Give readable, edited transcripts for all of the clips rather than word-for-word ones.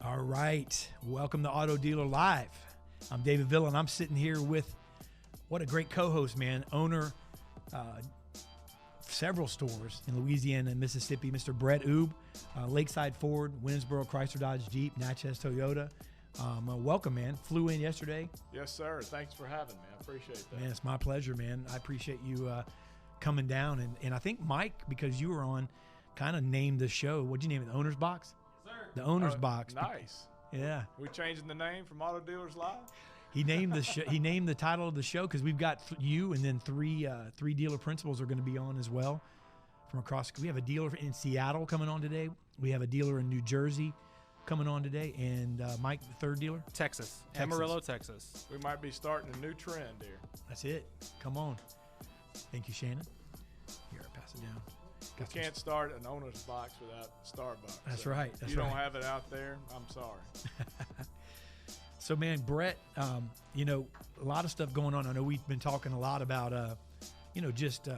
All right. Welcome to Auto Dealer Live. I'm David Villa, and I'm sitting here with what a great co-host, man. Owner several stores in Louisiana and Mississippi, Mr. Brett Oubre, Lakeside Ford, Winnsboro Chrysler Dodge Jeep, Natchez Toyota. Welcome, man. Flew in yesterday. Yes, sir. Thanks for having me. I appreciate that. Man, it's my pleasure, man. I appreciate you coming down. And I think Mike, because you were on, kind of named the show. What'd you name it? The Owner's Box? Yes, sir. The Owner's Box. Nice. Yeah. We changing the name from Auto Dealers Live? He named the show, he named the title of the show because we've got you and then three dealer principals are going to be on as well from across. We have a dealer in Seattle coming on today. We have a dealer in New Jersey coming on today, and Mike, the third dealer, Texas, Amarillo, Texas. We might be starting a new trend here. That's it. Come on. Thank you, Shannon. Here, I pass it down. You can't start an owner's box without Starbucks. That's so right. If you don't have it out there, I'm sorry. So, man, Brett, you know, a lot of stuff going on. I know we've been talking a lot about, you know, just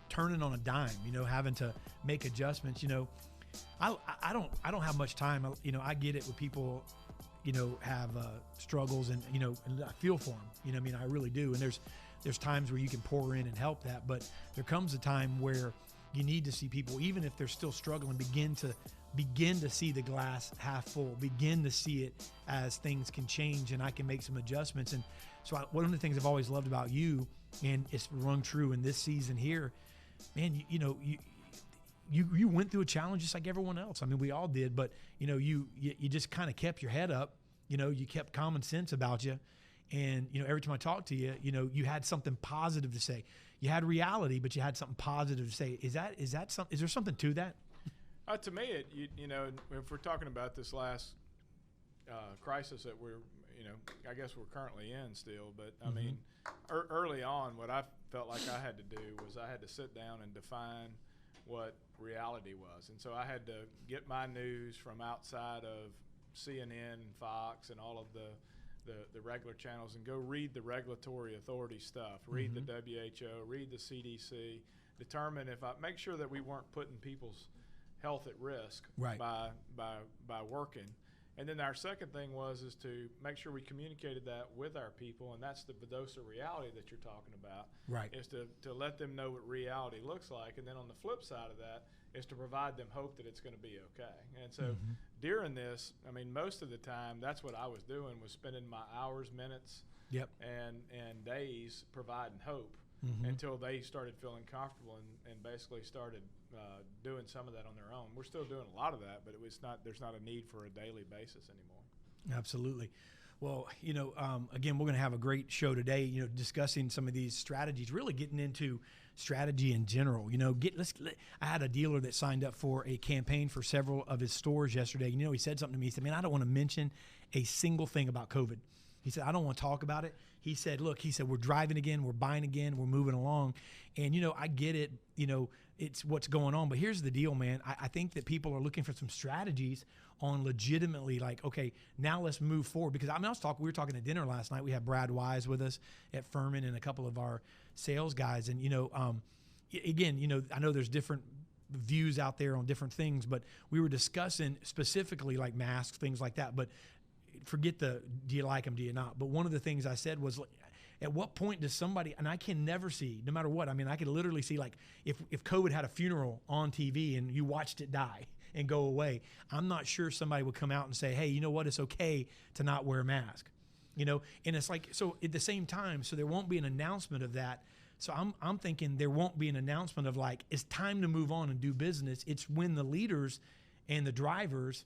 turning on a dime, you know, having to make adjustments. You know, I don't have much time. You know, I get it when people, you know, have struggles and, you know, and I feel for them. You know, I mean, I really do. And there's times where you can pour in and help that, but there comes a time where you need to see people, even if they're still struggling, begin to see the glass half full, begin to see it as things can change and I can make some adjustments. And so one of the things I've always loved about you, and it's rung true in this season here, man, you know, you went through a challenge just like everyone else. I mean, we all did, but you know, you just kind of kept your head up, you know, you kept common sense about you. And, you know, every time I talk to you, you know, you had something positive to say. You had reality, but you had something positive to say. Is there something to that? To me, you know, if we're talking about this last crisis that we're, you know, I guess we're currently in still, but I mean, early on, what I felt like I had to do was I had to sit down and define what reality was. And so I had to get my news from outside of CNN and Fox and all of the regular channels and go read the regulatory authority stuff, read the WHO, read the CDC, determine make sure that we weren't putting people's health at risk by working. And then our second thing is to make sure we communicated that with our people, and that's the dose of reality that you're talking about. Right. Is to let them know what reality looks like, and then on the flip side of that is to provide them hope that it's going to be okay. And so during this, I mean, most of the time that's what I was doing, was spending my hours, minutes, and days providing hope until they started feeling comfortable and basically started doing some of that on their own. We're still doing a lot of that, but there's not a need for a daily basis anymore. Absolutely. Well, you know, again, we're going to have a great show today, you know, discussing some of these strategies, really getting into strategy in general. You know, I had a dealer that signed up for a campaign for several of his stores yesterday. You know, he said something to me. He said, man, I don't want to mention a single thing about COVID. He said, I don't want to talk about it. He said, look, we're driving again, we're buying again, we're moving along. And, you know, I get it, you know, it's what's going on. But here's the deal, man. I think that people are looking for some strategies on legitimately like, okay, now let's move forward. Because I mean, we were talking at dinner last night. We had Brad Wise with us at Furman and a couple of our sales guys. And, you know, again, you know, I know there's different views out there on different things, but we were discussing specifically like masks, things like that. But forget do you like them, do you not? But one of the things I said was, at what point does somebody, and I can never see, no matter what, I mean, I could literally see like if COVID had a funeral on TV and you watched it die and go away, I'm not sure somebody would come out and say, hey, you know what, it's okay to not wear a mask. You know, and it's like, so at the same time, so there won't be an announcement of that. So I'm thinking there won't be an announcement of like, it's time to move on and do business. It's when the leaders and the drivers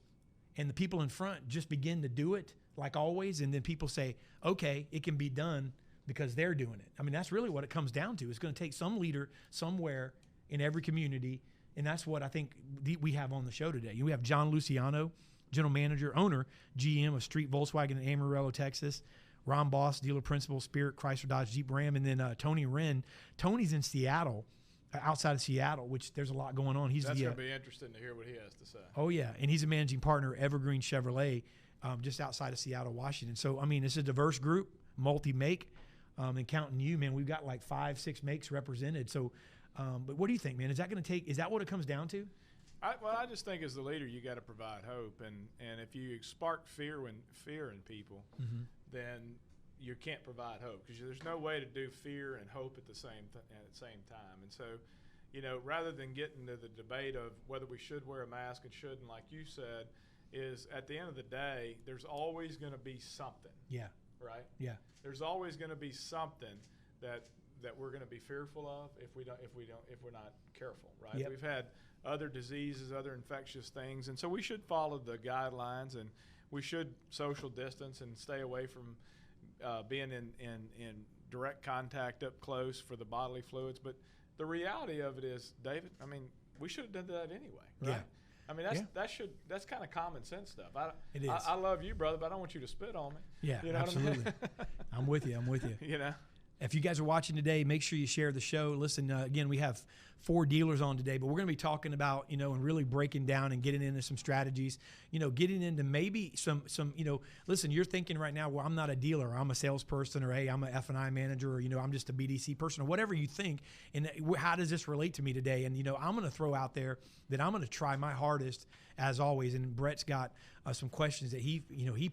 and the people in front just begin to do it like always, and then people say, okay, it can be done because they're doing it. I mean, that's really what it comes down to. It's going to take some leader somewhere in every community, and that's what I think we have on the show today. We have John Luciano, general manager, owner, GM of Street Volkswagen in Amarillo, Texas. Ron Baus, dealer principal, Spirit, Chrysler, Dodge, Jeep, Ram, and then Tony Wren. Tony's in Seattle. Outside of Seattle, which there's a lot going on. That's going to be interesting to hear what he has to say. Oh, yeah. And he's a managing partner at Evergreen Chevrolet just outside of Seattle, Washington. So, I mean, it's a diverse group, multi-make. And counting you, man, we've got like 5-6 makes represented. So, but what do you think, man? Is that going to take – is that what it comes down to? I just think as the leader, you got to provide hope, and if you spark fear in people, then you can't provide hope, because there's no way to do fear and hope at the same time. And so, rather than get into the debate of whether we should wear a mask and shouldn't, like you said, is at the end of the day, there's always going to be something. Yeah. Right. Yeah. There's always going to be something that we're going to be fearful of if we're not careful. Right. Yep. We've had other diseases, other infectious things, and so we should follow the guidelines, and we should social distance and stay away from being in direct contact up close for the bodily fluids. But the reality of it is, David, I mean, we should have done that anyway, right? Yeah. I mean, that's kind of common sense stuff. It is. I love you, brother, but I don't want you to spit on me. Yeah, you know absolutely. What I mean? I'm with you. You know. If you guys are watching today, make sure you share the show. Listen, again, we have 4 dealers on today, but we're going to be talking about, and really breaking down and getting into some strategies, getting into maybe some, listen, you're thinking right now, well, I'm not a dealer, I'm a salesperson, or hey, I'm a F&I manager, or, I'm just a BDC person, or whatever you think. And how does this relate to me today? And, I'm going to throw out there that I'm going to try my hardest, as always. And Brett's got some questions that he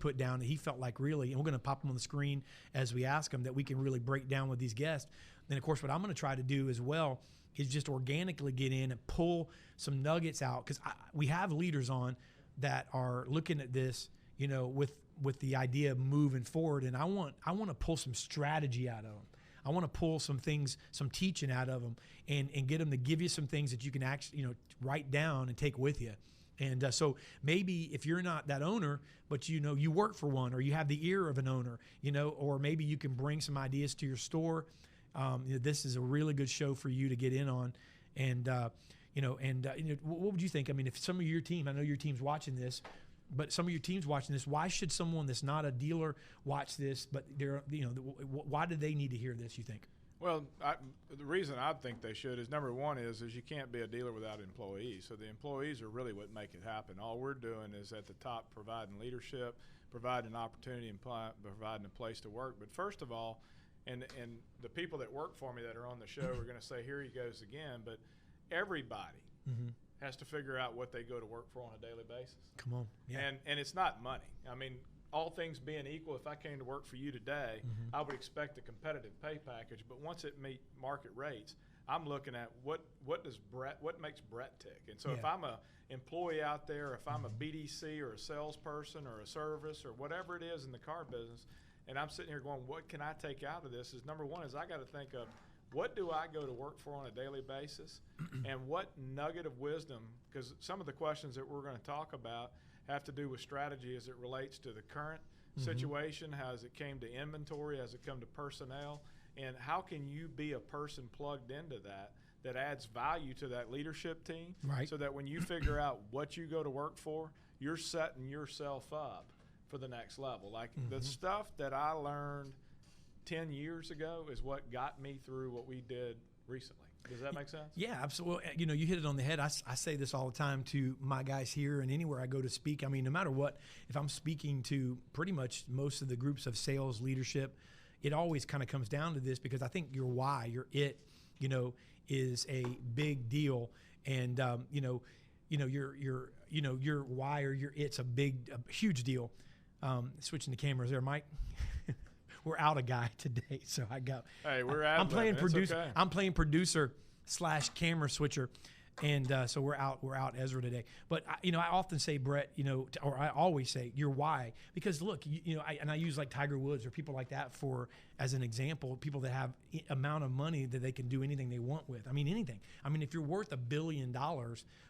put down that he felt like really, and we're going to pop them on the screen as we ask them, that we can really break down with these guests. And of course, what I'm going to try to do as well is just organically get in and pull some nuggets out, because we have leaders on that are looking at this, with the idea of moving forward. And I want to pull some strategy out of them. I want to pull some things, some teaching out of them, and get them to give you some things that you can actually, write down and take with you. And so maybe if you're not that owner, but you work for one, or you have the ear of an owner, or maybe you can bring some ideas to your store. This is a really good show for you to get in on. And what would you think? I mean, if some of your team, I know your team's watching this, but some of your team's watching this, why should someone that's not a dealer watch this? But why do they need to hear this, you think? Well, the reason I think they should is, number one is you can't be a dealer without employees. So the employees are really what make it happen. All we're doing is at the top providing leadership, providing opportunity, and providing a place to work. But first of all, and the people that work for me that are on the show are going to say, here he goes again, but everybody has to figure out what they go to work for on a daily basis. Come on. Yeah. And it's not money. I mean, all things being equal, if I came to work for you today, I would expect a competitive pay package. But once it meet market rates, I'm looking at what makes Brett tick. And so if I'm a employee out there, if I'm a BDC or a salesperson or a service or whatever it is in the car business, and I'm sitting here going, what can I take out of this? Is number one is I got to think of, what do I go to work for on a daily basis, and what nugget of wisdom, because some of the questions that we're going to talk about have to do with strategy as it relates to the current situation, how as it came to inventory, as it come to personnel, and how can you be a person plugged into that adds value to that leadership team, right? So that when you figure out what you go to work for, you're setting yourself up for the next level. Like the stuff that I learned 10 years ago is what got me through what we did recently. Does that make sense? Yeah, absolutely. You hit it on the head. I say this all the time to my guys here and anywhere I go to speak. I mean, no matter what, if I'm speaking to pretty much most of the groups of sales leadership, it always kind of comes down to this, because I think your why, your it, is a big deal. And, your why or your it's a huge deal. Switching the cameras there, Mike. We're out a guy today, so I got. Hey, we're out. I'm playing producer. Okay. I'm playing producer / camera switcher, and so we're out Ezra today. But I often say, Brett, or I always say your why, because look, I use like Tiger Woods or people like that as an example. People that have amount of money that they can do anything they want with. I mean, anything. I mean, if you're worth $1 billion,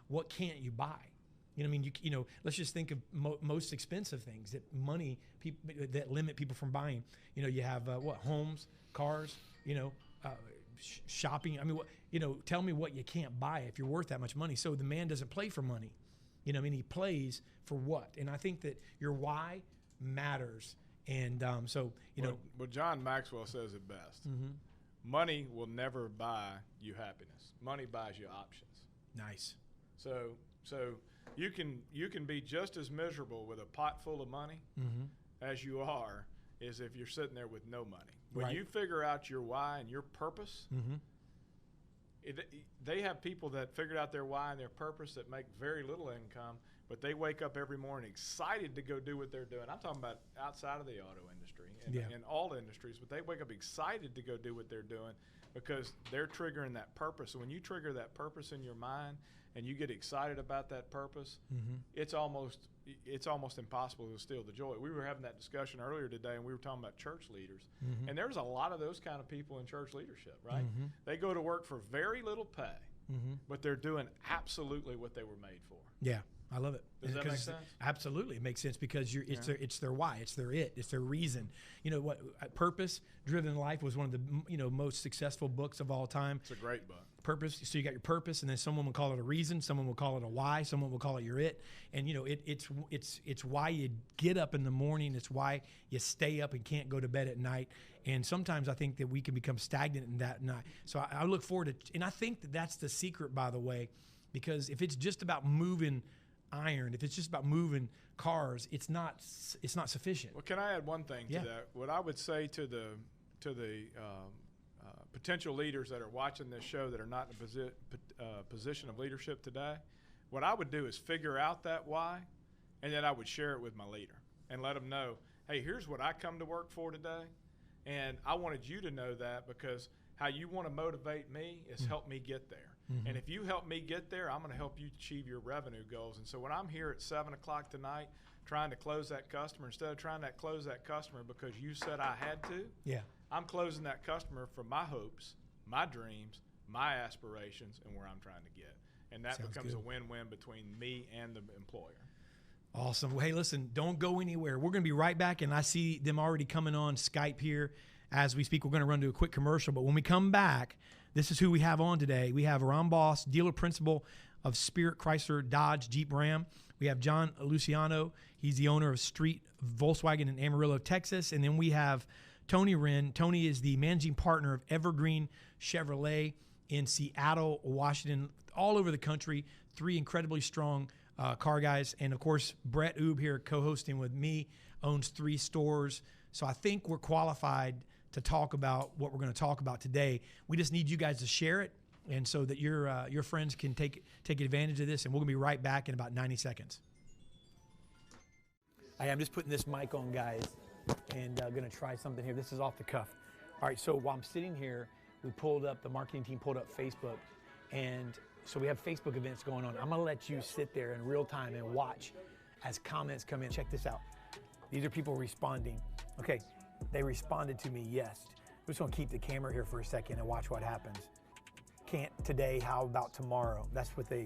what can't you buy? Let's just think of most expensive things that that limit people from buying. You have homes, cars, shopping. I mean, tell me what you can't buy if you're worth that much money. So the man doesn't play for money. He plays for what? And I think that your why matters. And Well, John Maxwell says it best. Money will never buy you happiness. Money buys you options. Nice. So you can be just as miserable with a pot full of money as you are as if you're sitting there with no money. When you figure out your why and your purpose, they have people that figured out their why and their purpose that make very little income, but they wake up every morning excited to go do what they're doing. I'm talking about outside of the auto industry and in all industries, but they wake up excited to go do what they're doing because they're triggering that purpose. So when you trigger that purpose in your mind and you get excited about that purpose, it's almost impossible to steal the joy. We were having that discussion earlier today, and we were talking about church leaders. And there's a lot of those kind of people in church leadership, right? They go to work for very little pay, but they're doing absolutely what they were made for. Yeah. I love it. Does that make sense? Absolutely, it makes sense because it's their why, it's their it's their reason. You know what? Purpose Driven Life was one of the most successful books of all time. It's a great book. Purpose. So you got your purpose, and then someone will call it a reason, someone will call it a why, someone will call it your it. And it's why you get up in the morning. It's why you stay up and can't go to bed at night. And sometimes I think that we can become stagnant in that night. So I look forward to, and I think that that's the secret, by the way, because if it's just about moving iron, if it's just about moving cars, it's not sufficient. Well, can I add one thing to that? What I would say to the potential leaders that are watching this show that are not in a position of leadership today, what I would do is figure out that why, and then I would share it with my leader and let them know, hey, here's what I come to work for today, and I wanted you to know that because how you want to motivate me is help me get there. And if you help me get there, I'm going to help you achieve your revenue goals. And so when I'm here at 7 o'clock tonight trying to close that customer, instead of trying to close that customer because you said I had to, I'm closing that customer for my hopes, my dreams, my aspirations, and where I'm trying to get. And that becomes a win-win between me and the employer. Awesome. Well, hey, listen, don't go anywhere. We're going to be right back, and I see them already coming on Skype here as we speak. We're going to run to a quick commercial, but when we come back, this is who we have on today. We have Ron Baus, dealer principal of Spirit Chrysler Dodge Jeep Ram. We have John Luciano. He's the owner of Street Volkswagen in Amarillo, Texas. And then we have Tony Wren. Tony is the managing partner of Evergreen Chevrolet in Seattle, Washington, all over the country. 3 incredibly strong car guys. And, of course, Brett Oubre here co-hosting with me, owns 3 stores. So I think we're qualified to talk about what we're going to talk about today. We just need you guys to share it, and so that your friends can take advantage of this. And we're going to be right back in about 90 seconds. I'm just putting this mic on, guys, and going to try something here. This is off the cuff. All right, so while I'm sitting here, the marketing team pulled up Facebook, and so we have Facebook events going on. I'm going to let you sit there in real time and watch as comments come in. Check this out. These are people responding. Okay. They responded to me, yes. We're just going to keep the camera here for a second and watch what happens. Can't today, how about tomorrow? That's with a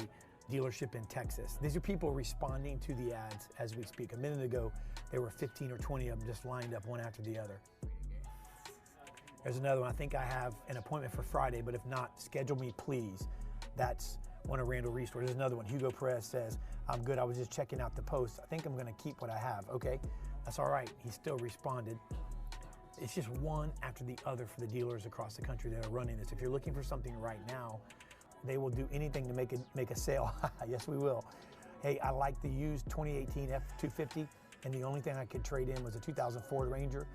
dealership in Texas. These are people responding to the ads as we speak. A minute ago, there were 15 or 20 of them just lined up one after the other. There's another one. I think I have an appointment for Friday, but if not, schedule me, please. That's one of Randall Reese. There's another one. Hugo Perez says, I'm good. I was just checking out the post. I think I'm going to keep what I have. Okay, that's all right. He still responded. It's just one after the other for the dealers across the country that are running this. If you're looking for something right now, they will do anything to make a sale. Yes, we will. Hey, I like the used 2018 F-250, and the only thing I could trade in was a 2000 Ford Ranger.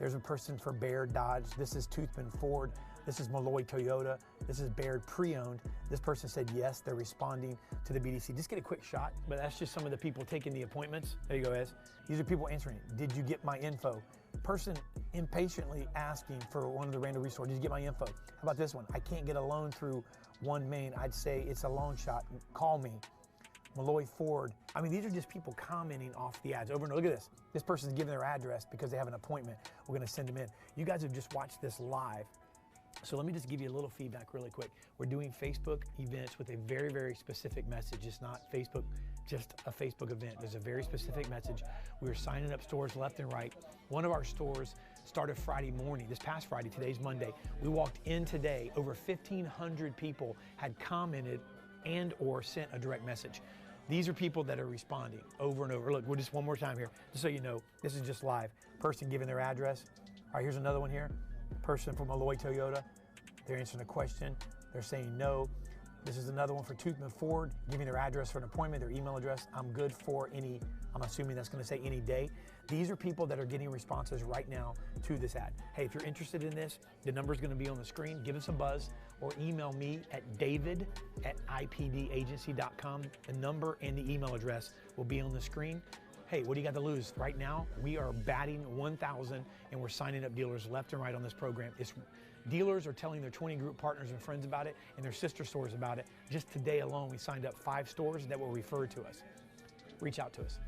There's a person for Baird Dodge. This is Toothman Ford. This is Malloy Toyota. This is Baird pre-owned. This person said yes, they're responding to the BDC. Just get a quick shot, but that's just some of the people taking the appointments. There you go, Ez. These are people answering. Did you get my info? Person impatiently asking for one of the Randall resources. Did you get my info? How about this one? I can't get a loan through One Main. I'd say it's a long shot. Call me. Malloy Ford. I mean, these are just people commenting off the ads over and over. Look at this. This person's giving their address because they have an appointment. We're going to send them in. You guys have just watched this live. So let me just give you a little feedback really quick. We're doing Facebook events with a very, very specific message. It's not Facebook, just a Facebook event. There's a very specific message. We're signing up stores left and right. One of our stores started Friday morning, this past Friday, today's Monday. We walked in today, over 1,500 people had commented and or sent a direct message. These are people that are responding over and over. Look, we're just one more time here, just so you know, this is just live. Person giving their address. All right, here's another one here. Person from Malloy Toyota, they're answering a question. They're saying no. This is another one for Toothman Ford. Give me their address for an appointment, their email address. I'm good for any, I'm assuming that's going to say any day. These are people that are getting responses right now to this ad. Hey, if you're interested in this, the number is going to be on the screen. Give us a buzz or email me at david@ipdagency.com. The number and the email address will be on the screen. Hey, what do you got to lose? Right now, we are batting 1,000 and we're signing up dealers left and right on this program. Dealers are telling their 20 group partners and friends about it and their sister stores about it. Just today alone, we signed up 5 stores that will refer to us. Reach out to us.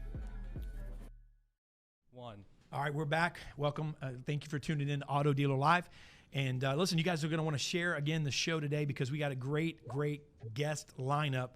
1. All right, we're back. Welcome. Thank you for tuning in to Auto Dealer Live. And listen, you guys are going to want to share again the show today because we got a great guest lineup.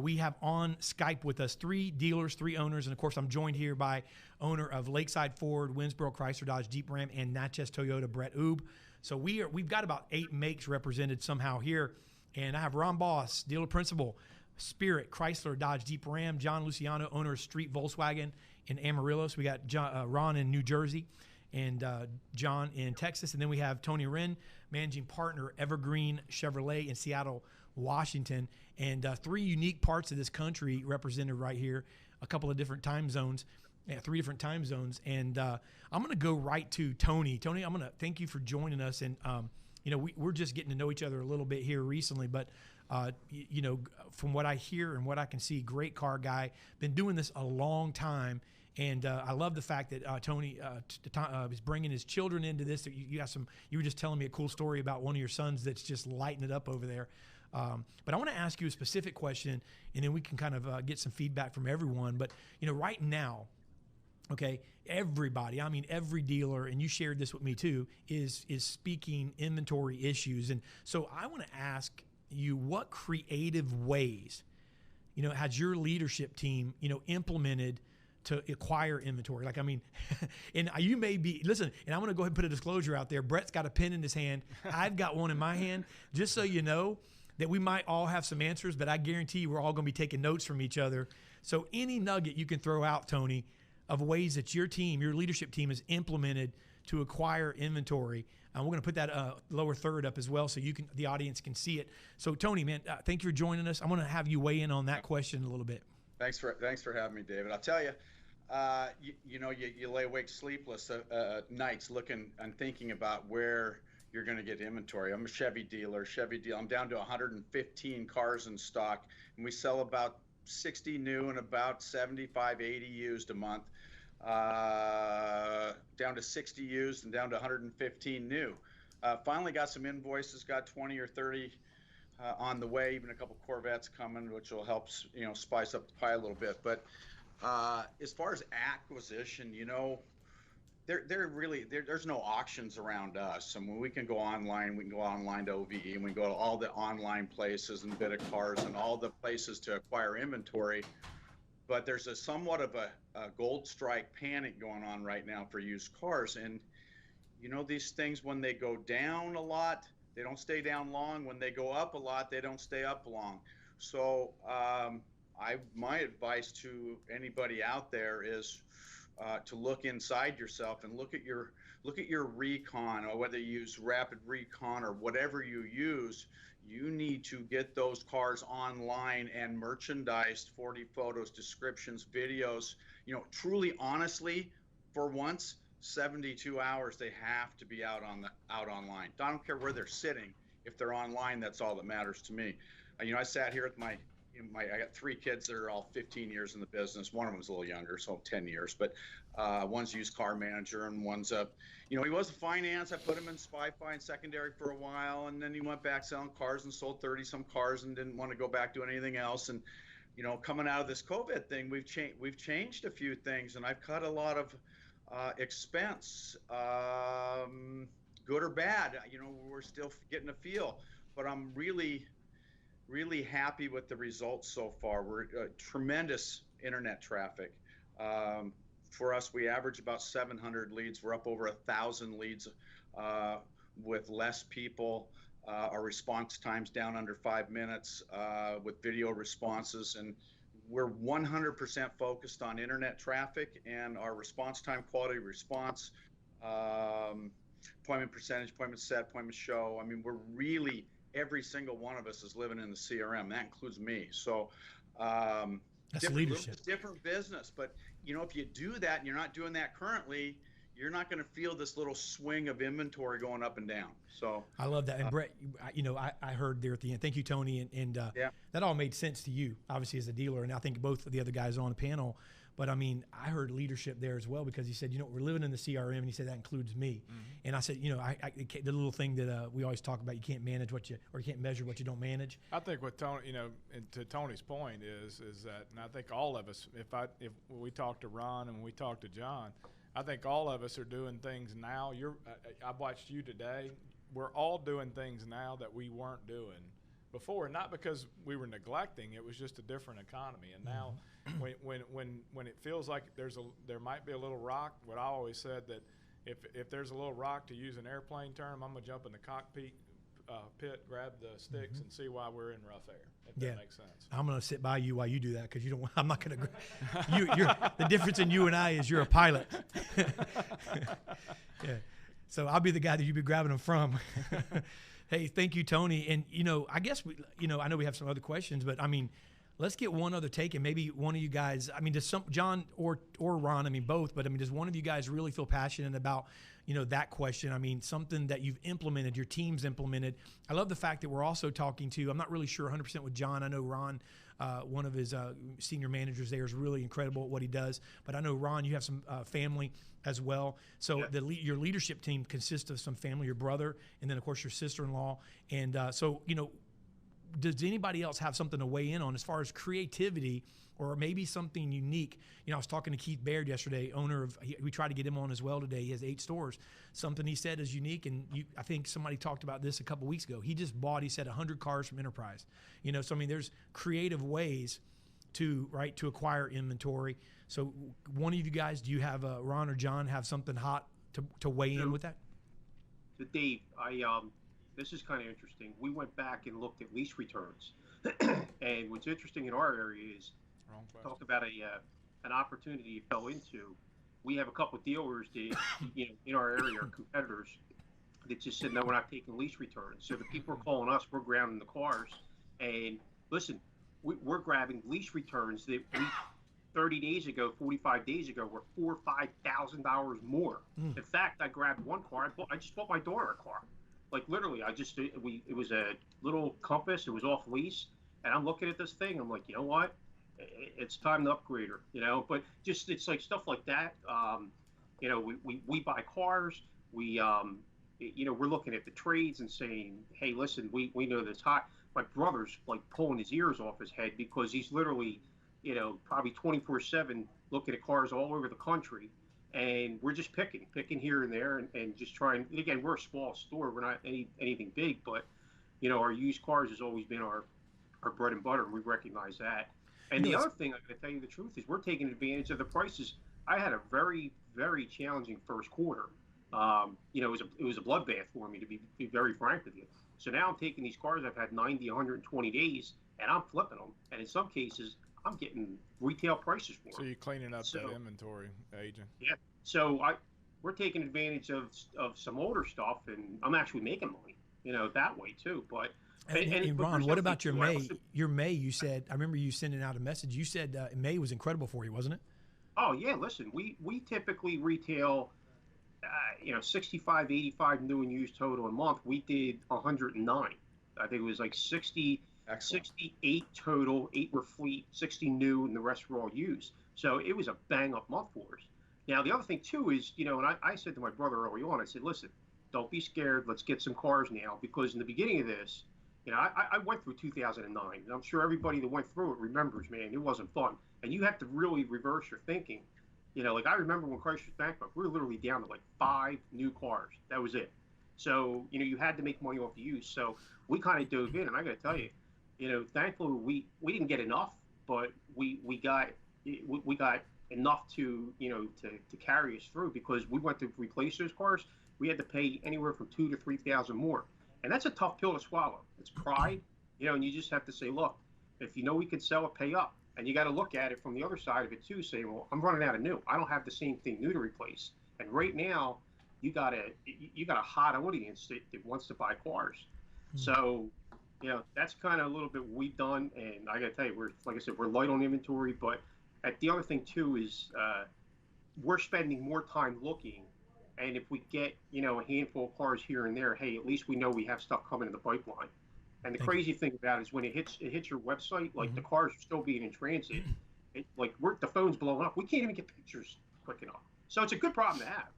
We have on Skype with us 3 dealers, 3 owners, and of course I'm joined here by owner of Lakeside Ford, Winsboro Chrysler Dodge Jeep Ram, and Natchez Toyota, Brett Oubre. So we've got about 8 makes represented somehow here, and I have Ron Baus, dealer principal, Spirit Chrysler Dodge Jeep Ram, John Luciano, owner of Street Volkswagen in Amarillo. So we got Ron in New Jersey and John in Texas, and then we have Tony Wren, managing partner, Evergreen Chevrolet in Seattle, Washington, and 3 unique parts of this country represented right here, a couple of different time zones, 3 different time zones. And I'm going to go right to Tony. Tony, I'm going to thank you for joining us. And, we're just getting to know each other a little bit here recently, but, from what I hear and what I can see, great car guy, been doing this a long time. And I love the fact that Tony is bringing his children into this. You were just telling me a cool story about one of your sons that's just lighting it up over there. But I want to ask you a specific question, and then we can kind of get some feedback from everyone. But, right now, okay, everybody, I mean, every dealer, and you shared this with me too, is speaking inventory issues. And so I want to ask you, what creative ways, has your leadership team, implemented to acquire inventory? Like, I mean, and you may be, listen, and I'm going to go ahead and put a disclosure out there. Brett's got a pen in his hand. I've got one in my hand, just so you know that we might all have some answers, but I guarantee you we're all going to be taking notes from each other. So any nugget you can throw out, Tony, of ways that your leadership team has implemented to acquire inventory. We're going to put that lower third up as well so the audience can see it. So Tony, man, thank you for joining us. I'm going to have you weigh in on that question a little bit. Thanks for having me, David. I'll tell you, you lay awake sleepless nights looking and thinking about where you're going to get inventory. I'm a Chevy dealer. I'm down to 115 cars in stock, and we sell about 60 new and about 75, 80 used a month. Down to 60 used and down to 115 new. Finally got some invoices, got 20 or 30 on the way, even a couple Corvettes coming, which will help, spice up the pie a little bit. But as far as acquisition, there's no auctions around us. I mean, we can go online. We can go online to OVE, and we can go to all the online places and Bid a Cars and all the places to acquire inventory. But there's somewhat of a gold strike panic going on right now for used cars. And, these things, when they go down a lot, they don't stay down long. When they go up a lot, they don't stay up long. So my advice to anybody out there is to look inside yourself and look at your recon, or whether you use Rapid Recon or whatever you use. You need to get those cars online and merchandised, 40 photos, descriptions, videos. Truly, honestly, for once, 72 hours they have to be out online. I don't care where they're sitting. If they're online, that's all that matters to me. I sat here with I got 3 kids that are all 15 years in the business. One of them's a little younger, so 10 years. But one's used car manager, and one's he was a finance. I put him in SpyFi and secondary for a while, and then he went back selling cars and sold 30-some cars and didn't want to go back doing anything else. And coming out of this COVID thing, we've changed a few things, and I've cut a lot of expense, good or bad. We're still getting a feel, but I'm really happy with the results so far. We're tremendous internet traffic. For us, we average about 700 leads. We're up over 1,000 leads with less people. Our response time's down under 5 minutes with video responses, and we're 100% focused on internet traffic and our response time, quality response, appointment percentage, appointment set, appointment show. I mean, we're really every single one of us is living in the CRM. That includes me. So that's leadership. Different business. But, if you do that and you're not doing that currently, you're not going to feel this little swing of inventory going up and down. So I love that. And Brett, I heard there at the end, thank you, Tony. And yeah, that all made sense to you, obviously, as a dealer. And I think both of the other guys on the panel. But I mean, I heard leadership there as well, because he said, we're living in the CRM, and he said that includes me. Mm-hmm. And I said, the little thing that we always talk about, you can't manage you can't measure what you don't manage. I think what Tony, and to Tony's point is that, and I think all of us, if we talk to Ron and we talk to John, I think all of us are doing things now. I watched you today. We're all doing things now that we weren't doing before, not because we were neglecting. It was just a different economy. And now, when it feels like there might be a little rock, what I always said, that if there's a little rock, to use an airplane term, I'm gonna jump in the cockpit pit, grab the sticks, and see why we're in rough air. If that makes sense. I'm gonna sit by you while you do that, because I'm not gonna. You're the difference in you and I is you're a pilot. Yeah. So I'll be the guy that you be grabbing them from. Hey, thank you, Tony. And, I guess, I know we have some other questions, but, I mean, let's get one other take, and maybe one of you guys, I mean, does John or Ron, I mean, both, but, I mean, does one of you guys really feel passionate about, that question? I mean, something that you've implemented, your team's implemented. I love the fact that we're also talking to, I'm not really sure 100% with John. I know Ron, one of his senior managers there, is really incredible at what he does. But I know, Ron, you have some family as well. So your leadership team consists of some family, your brother, and then, of course, your sister-in-law. And so, does anybody else have something to weigh in on as far as creativity or maybe something unique? I was talking to Keith Baird yesterday, owner of, we tried to get him on as well today. He has 8 stores. Something he said is unique, and I think somebody talked about this a couple weeks ago. He just bought, he said, 100 cars from Enterprise. So, I mean, there's creative ways to acquire inventory. So one of you guys, do you have, Ron or John, have something hot to weigh in with that? So Dave, this is kind of interesting. We went back and looked at lease returns. And what's interesting in our area is, talk about an opportunity you fell into. We have a couple of dealers that, in our area are competitors that just said, no, we're not taking lease returns. So the people are calling us, we're grounding the cars. And listen, we're grabbing lease returns that 30 days ago, 45 days ago, were $4,000 or $5,000 more. In fact, I grabbed one car. I just bought my daughter a car. Like literally, it was a little Compass. It was off lease, and I'm looking at this thing. I'm like, you know what? It's time to upgrade her. But just it's like stuff like that. We buy cars. We're looking at the trades and saying, hey, listen, we know that's hot. My brother's like pulling his ears off his head because he's literally, probably 24/7 looking at cars all over the country. And we're just picking here and there and just trying. And again, we're a small store. We're not anything big, but, our used cars has always been our bread and butter, and we recognize that. And the other thing, I'm going to tell you the truth, is we're taking advantage of the prices. I had a very, very challenging first quarter. It was a bloodbath for me, to be very frank with you. So now I'm taking these cars I've had 90, 120 days, and I'm flipping them. And in some cases, I'm getting retail prices for them. So you're cleaning up that inventory, agent. Yeah. So we're taking advantage of some older stuff, and I'm actually making money, that way too. But and Ron, what about your May? Your May, you said, I remember you sending out a message. You said May was incredible for you, wasn't it? Oh yeah. Listen, we typically retail, 65, 85 new and used total a month. We did 109. I think it was like 60. Excellent. 68 total, 8 were fleet, 60 new, and the rest were all used. So it was a bang-up month for us. Now, the other thing, too, is, and I said to my brother early on, I said, listen, don't be scared. Let's get some cars now. Because in the beginning of this, I went through 2009. And I'm sure everybody that went through it remembers, man, it wasn't fun. And you have to really reverse your thinking. Like I remember when Chrysler's bankrupt, we were literally down to like 5 new cars. That was it. So, you had to make money off the use. So we kind of dove in, and I got to tell you, thankfully we didn't get enough, but we got enough to carry us through, because we went to replace those cars. We had to pay anywhere from $2,000 to $3,000 more, and that's a tough pill to swallow. It's pride, and you just have to say, look, if we could sell it, pay up, and you got to look at it from the other side of it too, saying, well, I'm running out of new. I don't have the same thing new to replace, and right now you got a hot audience that wants to buy cars. So, that's kind of a little bit what we've done. And I got to tell you, like I said, we're light on inventory. But the other thing too is we're spending more time looking. And if we get, a handful of cars here and there, hey, at least we know we have stuff coming in the pipeline. And the crazy thing about it is when it hits your website, like the cars are still being in transit. The phone's blowing up. We can't even get pictures quick enough. So it's a good problem to have.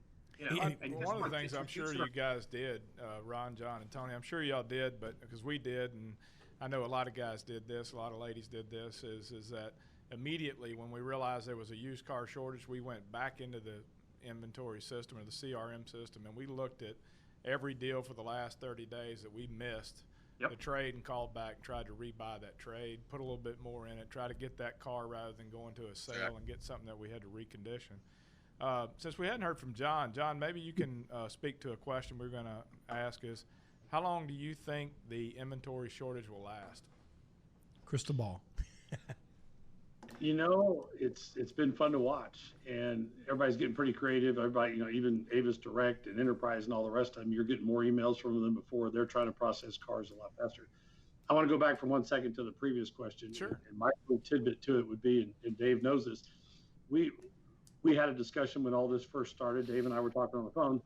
One of the things I'm sure you guys did, Ron, John, and Tony, I'm sure y'all did, but because we did, and I know a lot of guys did this, a lot of ladies did this, is that immediately when we realized there was a used car shortage, we went back into the inventory system or the CRM system, and we looked at every deal for the last 30 days that we missed. Yep. The trade, and called back, tried to rebuy that trade, put a little bit more in it, try to get that car rather than going to a sale and get something that we had to recondition. Since we hadn't heard from John, maybe you can speak to a question we're going to ask is, how long do you think the inventory shortage will last? Crystal ball. It's been fun to watch, and everybody's getting pretty creative. Everybody, even Avis Direct and Enterprise and all the rest of them, you're getting more emails from them before. They're trying to process cars a lot faster. I want to go back for 1 second to the previous question. Sure. And my little tidbit to it would be, and Dave knows this, we had a discussion when all this first started. Dave and I were talking on the phone,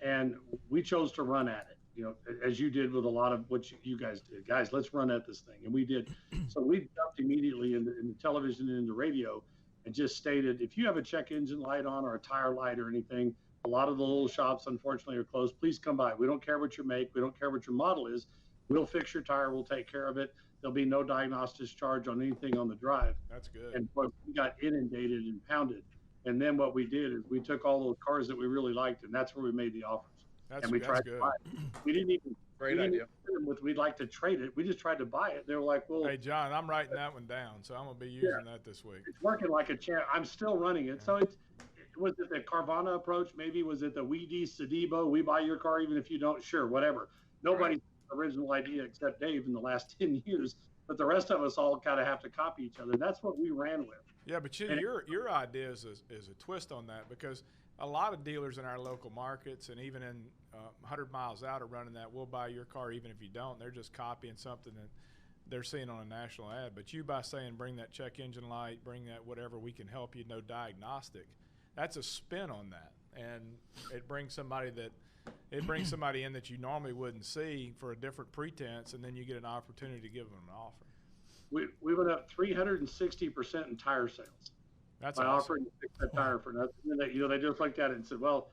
and we chose to run at it. As you did with a lot of what you guys did. Guys, let's run at this thing. And we did. So we jumped immediately in the television and in the radio and just stated, if you have a check engine light on or a tire light or anything, a lot of the little shops, unfortunately, are closed. Please come by. We don't care what your make. We don't care what your model is. We'll fix your tire. We'll take care of it. There'll be no diagnostics charge on anything on the drive. That's good. And we got inundated and pounded. And then what we did is we took all those cars that we really liked, and that's where we made the offers. We tried to buy it. We didn't even. Great idea. We'd like to trade it. We just tried to buy it. They were like, well. Hey, John, I'm writing that one down, so I'm going to be using that this week. It's working like a champ. I'm still running it. So was it the Carvana approach? Maybe was it the Weedy Sedibo? We buy your car even if you don't? Sure, whatever. Nobody's original idea except Dave in the last 10 years. But the rest of us all kind of have to copy each other. That's what we ran with. Yeah, but your idea is a twist on that, because a lot of dealers in our local markets and even in 100 miles out are running that. We'll buy your car even if you don't. They're just copying something that they're seeing on a national ad. But you, by saying bring that check engine light, bring that whatever, we can help you, no diagnostic, that's a spin on that. And it brings somebody in that you normally wouldn't see for a different pretense, and then you get an opportunity to give them an offer. We went up 360% in tire sales. That's by awesome. offering to fix that tire for nothing. And they just looked at it and said, well,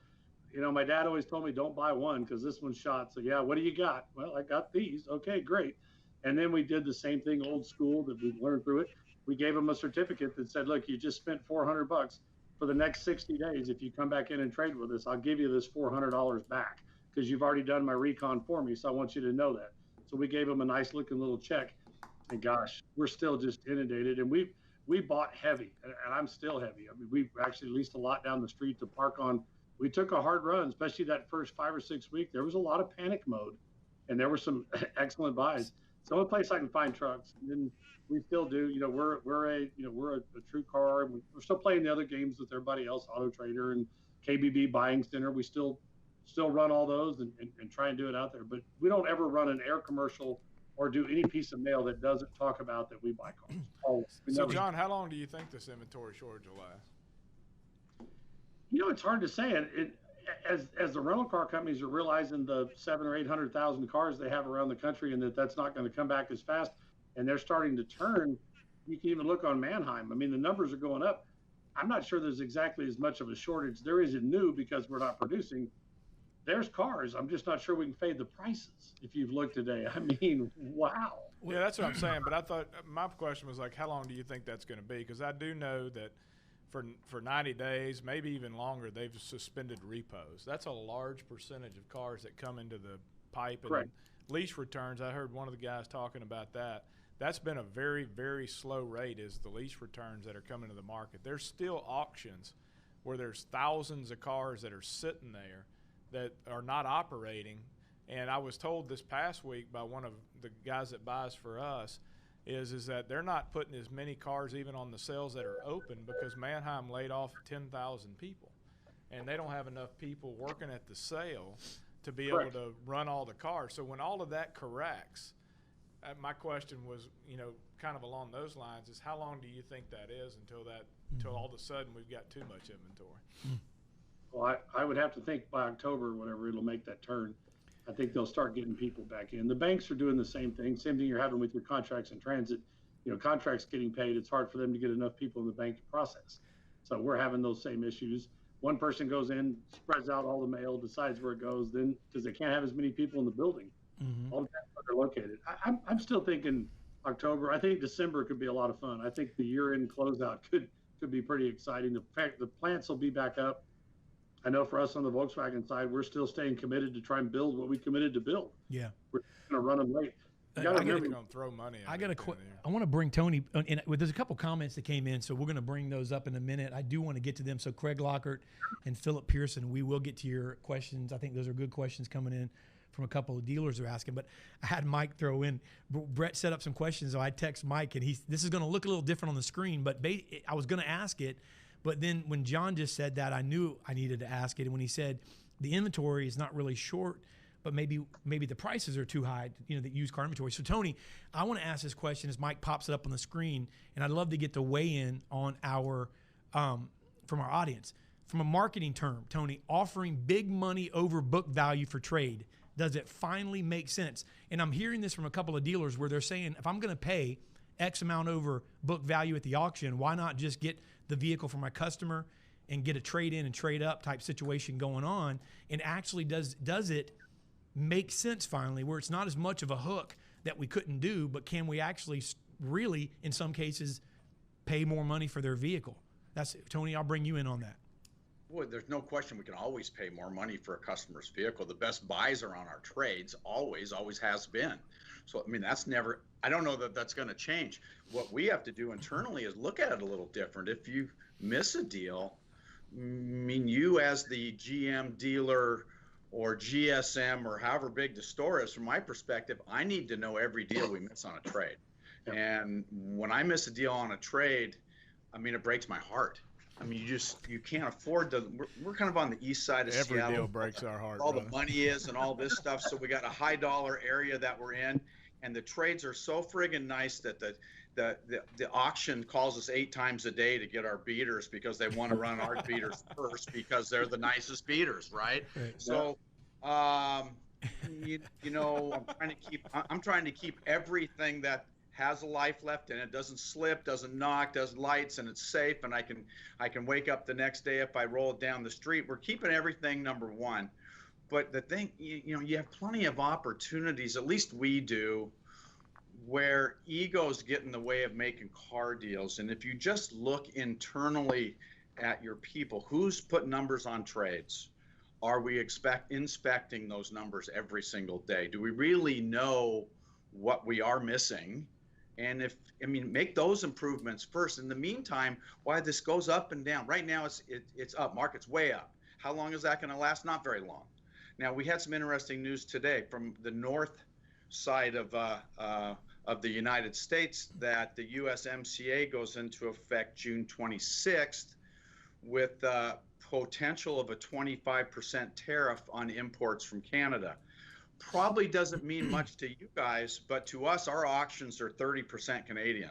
my dad always told me don't buy one because this one's shot. So, yeah, what do you got? Well, I got these. Okay, great. And then we did the same thing old school that we learned through it. We gave them a certificate that said, look, you just spent $400 for the next 60 days. If you come back in and trade with us, I'll give you this $400 back because you've already done my recon for me. So I want you to know that. So we gave them a nice looking little check. And gosh, we're still just inundated. And we bought heavy, and I'm still heavy. I mean, we actually leased a lot down the street to park on. We took a hard run, especially that first 5 or 6 weeks. There was a lot of panic mode, and there were some excellent buys. It's the only place I can find trucks, and we still do. We're a true car. And we're still playing the other games with everybody else, Auto Trader and KBB Buying Center. We still run all those and try and do it out there. But we don't ever run an air commercial or do any piece of mail that doesn't talk about that we buy cars. Always. So, John, how long do you think this inventory shortage will last? It's hard to say. As the rental car companies are realizing the 700,000 or 800,000 cars they have around the country and that's not going to come back as fast, and they're starting to turn, you can even look on Manheim. I mean, the numbers are going up. I'm not sure there's exactly as much of a shortage. There is new because we're not producing. There's cars. I'm just not sure we can fade the prices. If you've looked today, I mean, wow. Yeah, that's what I'm saying. But I thought my question was like, how long do you think that's going to be? Because I do know that for 90 days, maybe even longer, they've suspended repos. That's a large percentage of cars that come into the pipe. Correct. And lease returns, I heard one of the guys talking about that. That's been a very, very slow rate is the lease returns that are coming to the market. There's still auctions where there's thousands of cars that are sitting there that are not operating. And I was told this past week by one of the guys that buys for us is that they're not putting as many cars even on the sales that are open because Manheim laid off 10,000 people. And they don't have enough people working at the sale to be able to run all the cars. So when all of that corrects, my question was, kind of along those lines, is how long do you think that is until all of a sudden we've got too much inventory? Well, I would have to think by October, whenever it'll make that turn, I think they'll start getting people back in. The banks are doing the same thing you're having with your contracts in transit. Contracts getting paid, it's hard for them to get enough people in the bank to process. So we're having those same issues. One person goes in, spreads out all the mail, decides where it goes, then because they can't have as many people in the building. All depends where they're located. I'm still thinking October. I think December could be a lot of fun. I think the year-end closeout could be pretty exciting. The fact the plants will be back up. I know for us on the Volkswagen side, we're still staying committed to try and build what we committed to build. Yeah, we're going to run them late. I got to throw money. I want to bring Tony. There's a couple comments that came in, so we're going to bring those up in a minute. I do want to get to them. So Craig Lockhart and Philip Pearson, we will get to your questions. I think those are good questions coming in from a couple of dealers who are asking. But I had Mike throw in. Brett set up some questions, so I text Mike, and this is going to look a little different on the screen. But I was going to ask it, but then when John just said that, I knew I needed to ask it. And when he said the inventory is not really short, but maybe the prices are too high, the used car inventory. So Tony, I want to ask this question as Mike pops it up on the screen, and I'd love to get the weigh in on from our audience. From a marketing term, Tony, offering big money over book value for trade, does it finally make sense? And I'm hearing this from a couple of dealers where they're saying, if I'm going to pay X amount over book value at the auction, why not just get the vehicle for my customer and get a trade in and trade up type situation going on? And actually does it make sense finally, where it's not as much of a hook that we couldn't do, but can we actually really, in some cases, pay more money for their vehicle? That's Tony, I'll bring you in on that. Boy, there's no question we can always pay more money for a customer's vehicle. The best buys are on our trades, always has been. So, that's never, I don't know that that's going to change. What we have to do internally is look at it a little different. If you miss a deal, you as the GM dealer or GSM or however big the store is, from my perspective, I need to know every deal we miss on a trade. Yep. And when I miss a deal on a trade, it breaks my heart. You can't afford to. We're kind of on the east side of Seattle. Every deal breaks our heart. All the money is and all this stuff. So we got a high dollar area that we're in, and the trades are so friggin' nice that the auction calls us 8 times a day to get our beaters because they want to run our beaters first because they're the nicest beaters, right? So, I'm trying to keep everything that has a life left in it, doesn't slip, doesn't knock, does lights, and it's safe, and I can wake up the next day if I roll it down the street. We're keeping everything number one. But the thing, you have plenty of opportunities, at least we do, where egos get in the way of making car deals. And if you just look internally at your people, who's put numbers on trades? Are we inspecting those numbers every single day? Do we really know what we are missing? And make those improvements first. In the meantime, why this goes up and down. Right now it's up, market's way up. How long is that going to last? Not very long. Now, we had some interesting news today from the north side of the United States that the USMCA goes into effect June 26th with potential of a 25% tariff on imports from Canada. Probably doesn't mean much to you guys, but to us, our auctions are 30% Canadian.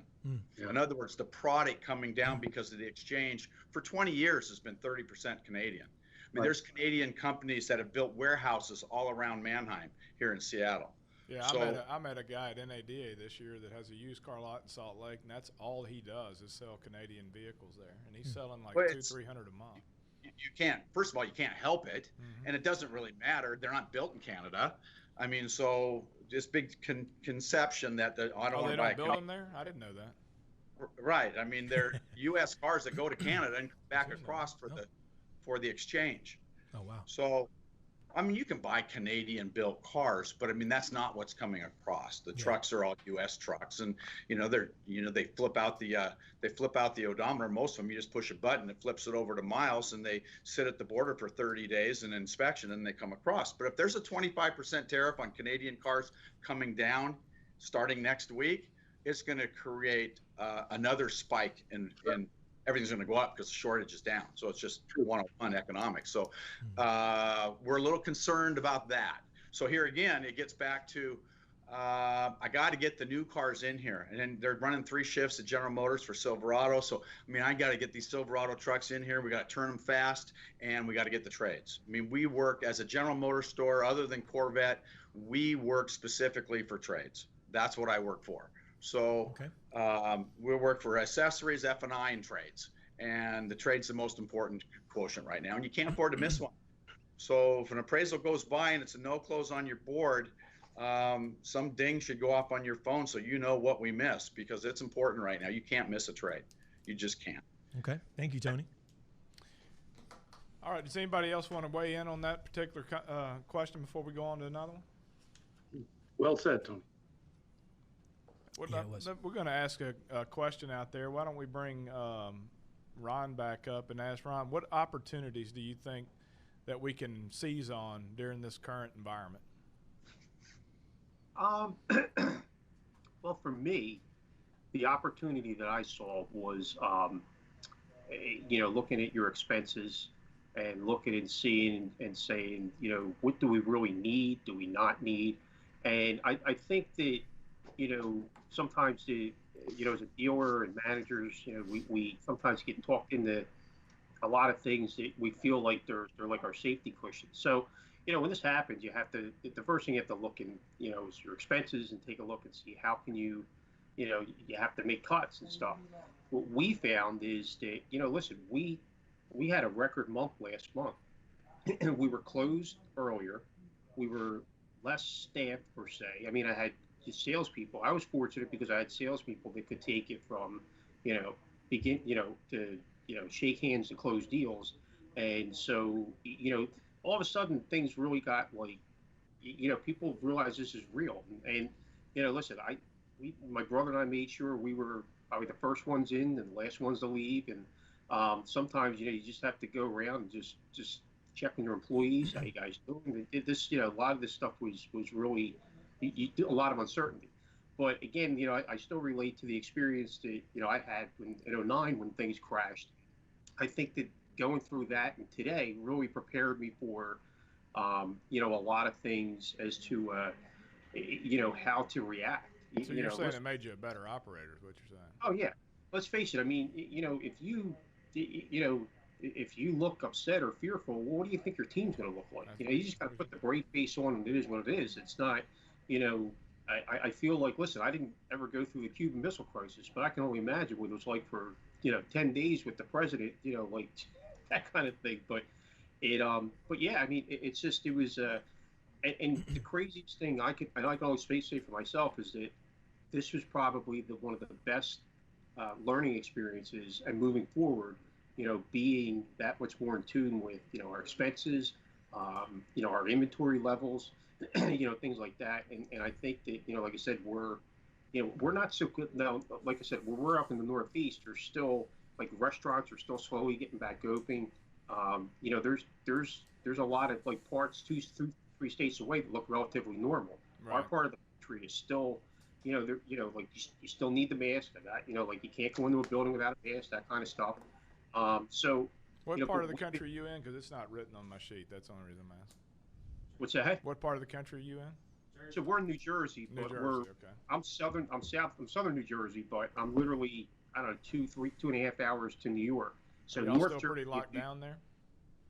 Yeah. In other words, the product coming down because of the exchange for 20 years has been 30% Canadian. Right. There's Canadian companies that have built warehouses all around Manheim here in Seattle. Yeah, so, I met a guy at NADA this year that has a used car lot in Salt Lake, and that's all he does is sell Canadian vehicles there, and he's selling like $200-300 a month. You can't. First of all, you can't help it, and it doesn't really matter. They're not built in Canada. So this big conception that they don't build them there? I didn't know that. Right. They're U.S. cars that go to Canada and come back across for the exchange. Oh wow. So, you can buy Canadian-built cars, but that's not what's coming across. The trucks are all U.S. trucks, and they flip out the odometer. Most of them, you just push a button, it flips it over to miles, and they sit at the border for 30 days in inspection, and they come across. But if there's a 25% tariff on Canadian cars coming down starting next week, it's going to create another spike in everything's going to go up because the shortage is down. So it's just 101 economics. So we're a little concerned about that. So here again, it gets back to I got to get the new cars in here, and then they're running 3 shifts at General Motors for Silverado. So I mean, I got to get these Silverado trucks in here. We got to turn them fast, and we got to get the trades. I mean, we work as a General Motors store, other than Corvette. We work specifically for trades. That's what I work for. So we work for accessories, F&I, and trades. And the trade's the most important quotient right now, and you can't afford to miss one. So if an appraisal goes by and it's a no close on your board, some ding should go off on your phone so you know what we missed, because it's important right now. You can't miss a trade. You just can't. Okay. Thank you, Tony. All right. Does anybody else want to weigh in on that particular question before we go on to another one? Well said, Tony. We're going to ask a question out there. Why don't we bring Ron back up and ask Ron, what opportunities do you think that we can seize on during this current environment? Well, for me, the opportunity that I saw was, looking at your expenses and looking and seeing and saying, what do we really need? Do we not need? And I think that, sometimes as a dealer and managers, we sometimes get talked into a lot of things that we feel like they're like our safety cushions. So, when this happens, the first thing you have to look in, is your expenses and take a look and see how can you have to make cuts and stuff. What we found is that, listen, we had a record month last month. We were closed earlier. We were less staffed per se. I mean, I had salespeople. I was fortunate because I had salespeople that could take it from, to shake hands to close deals. And so, all of a sudden things really got like, people realized this is real. And listen, my brother and I made sure we were probably the first ones in and the last ones to leave. And sometimes, you just have to go around and just checking your employees, how you guys doing. This, a lot of this stuff was really a lot of uncertainty. But again, I still relate to the experience that, I had in 2009 when things crashed. I think that going through that and today really prepared me for, a lot of things as to, how to react. So you're saying it made you a better operator is what you're saying? Oh, yeah. Let's face it. I mean, if you look upset or fearful, well, what do you think your team's going to look like? You just got to put the brave face on, and it is what it is. It's not, I feel like, listen, I didn't ever go through the Cuban Missile Crisis, but I can only imagine what it was like for, 10 days with the president, like that kind of thing. But yeah, I mean, it was, and the craziest thing I can always say for myself is that this was probably one of the best learning experiences, and moving forward, being that much more in tune with, our expenses, our inventory levels, things like that. And I think that, like I said, we're not so good now. Like I said, when we're up in the Northeast, there's still, like, restaurants are still slowly getting back open. There's a lot of, like, parts 2, 3 states away that look relatively normal. Right. Our part of the country is still, like you still need the mask. Like you can't go into a building without a mask, that kind of stuff. So. What part of the country are you in? Because it's not written on my sheet. That's the only reason I'm asking. What's that? What part of the country are you in? So we're in New Jersey, but I'm southern New Jersey, but I'm literally, I don't know, 2.5 hours to New York. So Y'all North still pretty locked down there?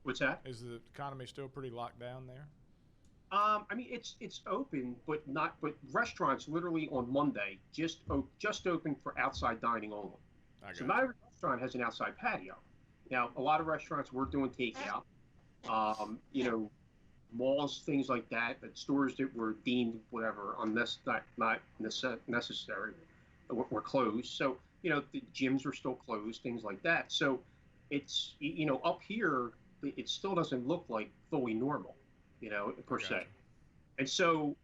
What's that? Is the economy still pretty locked down there? I mean, it's open, but restaurants literally on Monday just open for outside dining only. So not every restaurant has an outside patio. Now, a lot of restaurants were doing takeout. Malls, things like that, but stores that were deemed whatever not necessary were closed. So the gyms are still closed, things like that. So it's up here, it still doesn't look like fully normal, per se. And so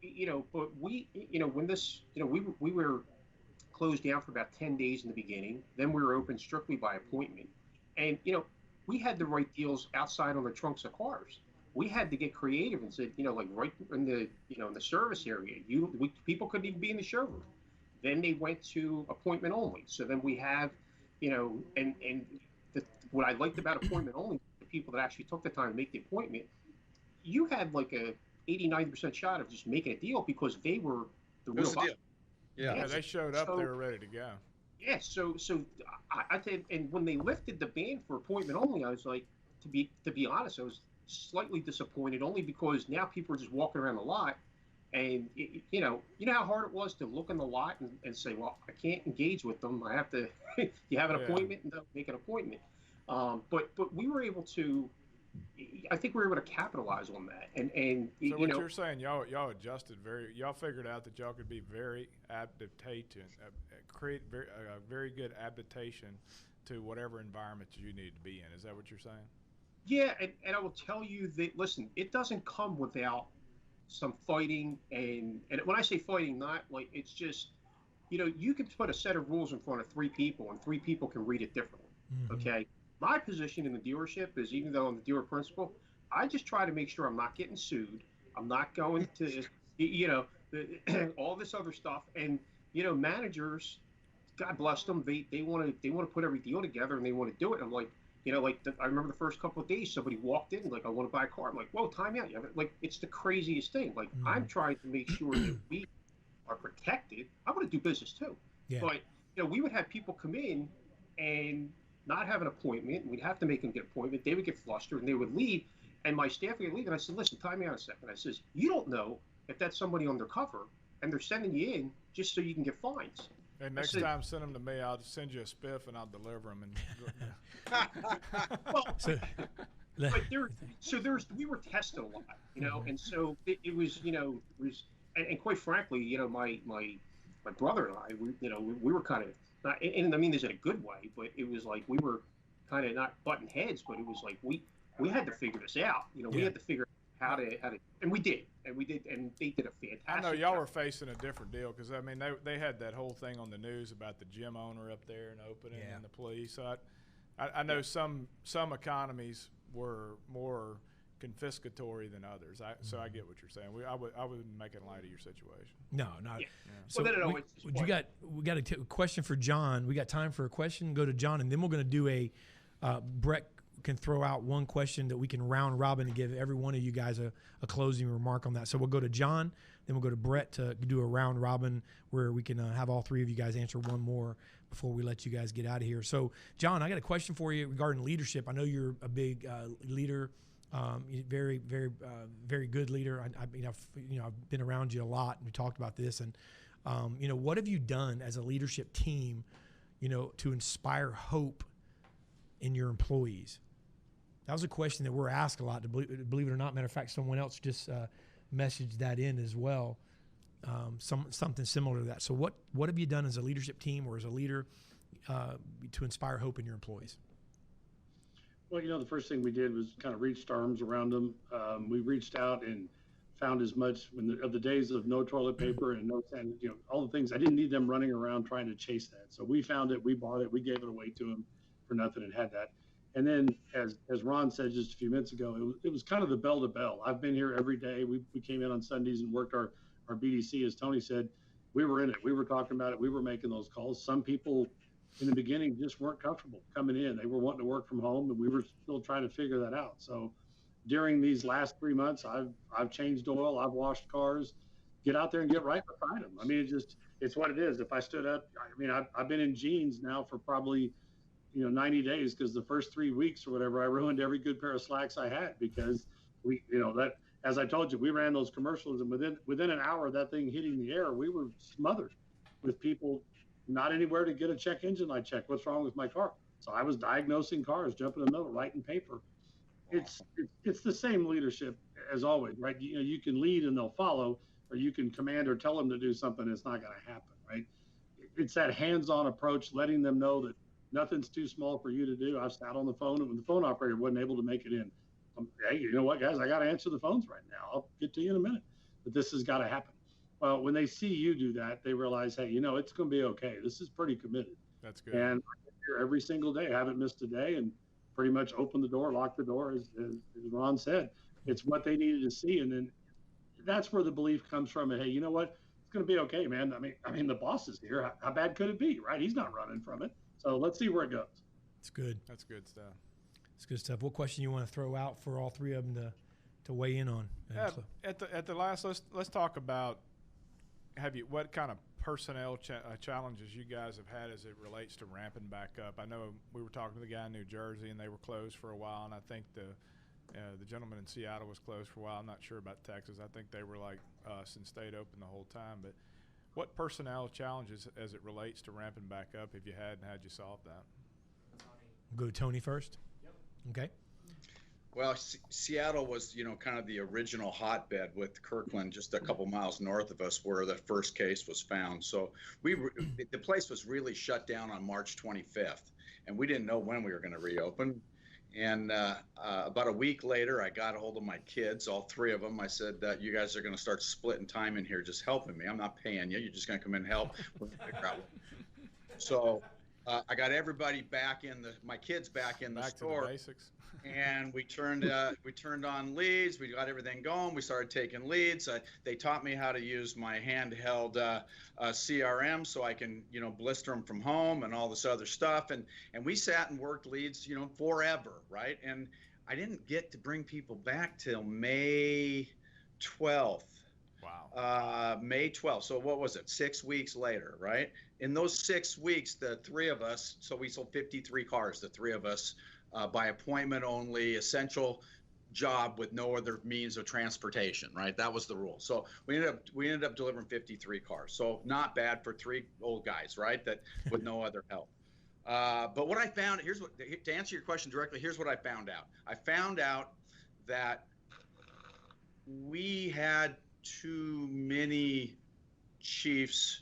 but we when this we were closed down for about 10 days in the beginning. Then we were open strictly by appointment, and we had the right deals outside on the trunks of cars. We had to get creative and said, like right in the, in the service area, people couldn't even be in the showroom. Then they went to appointment only. So then we have, and I liked about appointment only, the people that actually took the time to make the appointment, you had like a 80-90% shot of just making a deal because they were the real the deal. Yeah, they showed up. They were ready to go. Yeah, so I think, and when they lifted the ban for appointment only, I was like, to be honest, I was slightly disappointed only because now people are just walking around the lot, and you know how hard it was to look in the lot and say, well, I can't engage with them. I have to. You have an appointment and make an appointment. But we were able to. I think we were able to capitalize on that, and so what you're saying, y'all adjusted y'all figured out that y'all could be very adaptation, create a very good adaptation to whatever environment you need to be in. Is that what you're saying? Yeah, and I will tell you that, listen, it doesn't come without some fighting, and when I say fighting, not like it's just, you can put a set of rules in front of 3 people, and 3 people can read it differently. Mm-hmm. Okay. My position in the dealership is, even though I'm the dealer principal, I just try to make sure I'm not getting sued. I'm not going to, all this other stuff. And, managers, God bless them, they want to put every deal together and they want to do it. I'm like, I remember the first couple of days, somebody walked in like, I want to buy a car. I'm like, whoa, time out. Like, it's the craziest thing. Like, mm-hmm. I'm trying to make sure that we are protected. I want to do business too. Yeah. But, we would have people come in and not have an appointment. We'd have to make them get an appointment. They would get flustered and they would leave. And my staff would leave. And I said, listen, time me out a second. I says, you don't know if that's somebody undercover and they're sending you in just so you can get fines. And next time, send them to me. I'll just send you a spiff and I'll deliver them. We were tested a lot, and so it was, and quite frankly, my brother and I, we were kind of, not, and I mean this in a good way, but it was like we were kind of not butting heads, but it was like we had to figure this out. We had to figure out how to, and we did, and they did a fantastic I know y'all job. were facing a different deal because I mean they had that whole thing on the news about the gym owner up there and opening and the police. So I know some economies were more confiscatory than others. So I get what you're saying. I wouldn't make it light of your situation. No, not. Yeah. So we got a question for John. We got time for a question. Go to John, and then we're going to do a Brett can throw out one question that we can round robin and give every one of you guys a closing remark on that. So we'll go to John, then we'll go to Brett to do a round robin where we can have all 3 of you guys answer one more before we let you guys get out of here. So John, I got a question for you regarding leadership. I know you're a big leader. Very, very, very good leader. I've been around you a lot, and we talked about this. And what have you done as a leadership team, to inspire hope in your employees? That was a question that we're asked a lot. To believe it or not, matter of fact, someone else just messaged that in as well. Something similar to that. So what have you done as a leadership team or as a leader to inspire hope in your employees? Well, the first thing we did was kind of reached arms around them. We reached out and found as much of the days of no toilet paper and no sand, all the things. I didn't need them running around trying to chase that. So we found it, we bought it, we gave it away to them for nothing and had that. And then, as Ron said just a few minutes ago, it was kind of the bell to bell. I've been here every day. We came in on Sundays and worked our BDC, as Tony said. We were in it. We were talking about it. We were making those calls. Some people in the beginning just weren't comfortable coming in. They were wanting to work from home, and we were still trying to figure that out. So during these last 3 months, I've changed oil. I've washed cars. Get out there and get right beside them. I mean, it's what it is. If I stood up, I mean, I've been in jeans now for probably 90 days, because the first 3 weeks or whatever, I ruined every good pair of slacks I had, because that, as I told you, we ran those commercials, and within an hour of that thing hitting the air, we were smothered with people not anywhere to get a check engine light check. What's wrong with my car? So I was diagnosing cars, jumping in the middle, writing paper. It's the same leadership as always, right? You can lead and they'll follow, or you can command or tell them to do something. It's not going to happen, right? It's that hands-on approach, letting them know that nothing's too small for you to do. I've sat on the phone, and when the phone operator wasn't able to make it in, hey, you know what, guys? I got to answer the phones right now. I'll get to you in a minute. But this has got to happen. Well, when they see you do that, they realize, hey, it's going to be okay. This is pretty committed. That's good. And I get here every single day. I haven't missed a day, and pretty much open the door, lock the door, as Ron said. It's what they needed to see. And then that's where the belief comes from. And, hey, you know what? It's going to be okay, man. I mean, the boss is here. How bad could it be, right? He's not running from it. So let's see where it goes. It's good. That's good stuff. It's good stuff. What question you want to throw out for all three of them to weigh in on? At the last, let's talk about what kind of personnel challenges you guys have had as it relates to ramping back up. I know we were talking to the guy in New Jersey, and they were closed for a while, and I think the gentleman in Seattle was closed for a while. I'm not sure about Texas. I think they were like us and stayed open the whole time. But what personnel challenges as it relates to ramping back up have you had, and how'd you solve that? Go to Tony first. Yep. Okay. Well, Seattle was, kind of the original hotbed, with Kirkland just a couple miles north of us, where the first case was found. So the place was really shut down on March 25th, and we didn't know when we were going to reopen. And about a week later, I got a hold of my kids, all three of them. I said, you guys are going to start splitting time in here, just helping me. I'm not paying you. You're just going to come in and help. So I got everybody back my kids back in the store. To the basics. And we turned on leads. We got everything going. We started taking leads. They taught me how to use my handheld CRM, so I can, blister them from home and all this other stuff. And we sat and worked leads, forever, right? And I didn't get to bring people back till May 12th. Wow. May 12th. So what was it? 6 weeks later, right? In those 6 weeks, the three of us, so we sold 53 cars, the three of us, by appointment only, essential job with no other means of transportation, right? That was the rule. So we ended up delivering 53 cars. So not bad for three old guys, right? That with no other help. But what I found, to answer your question directly, here's what I found out. I found out that we had too many chiefs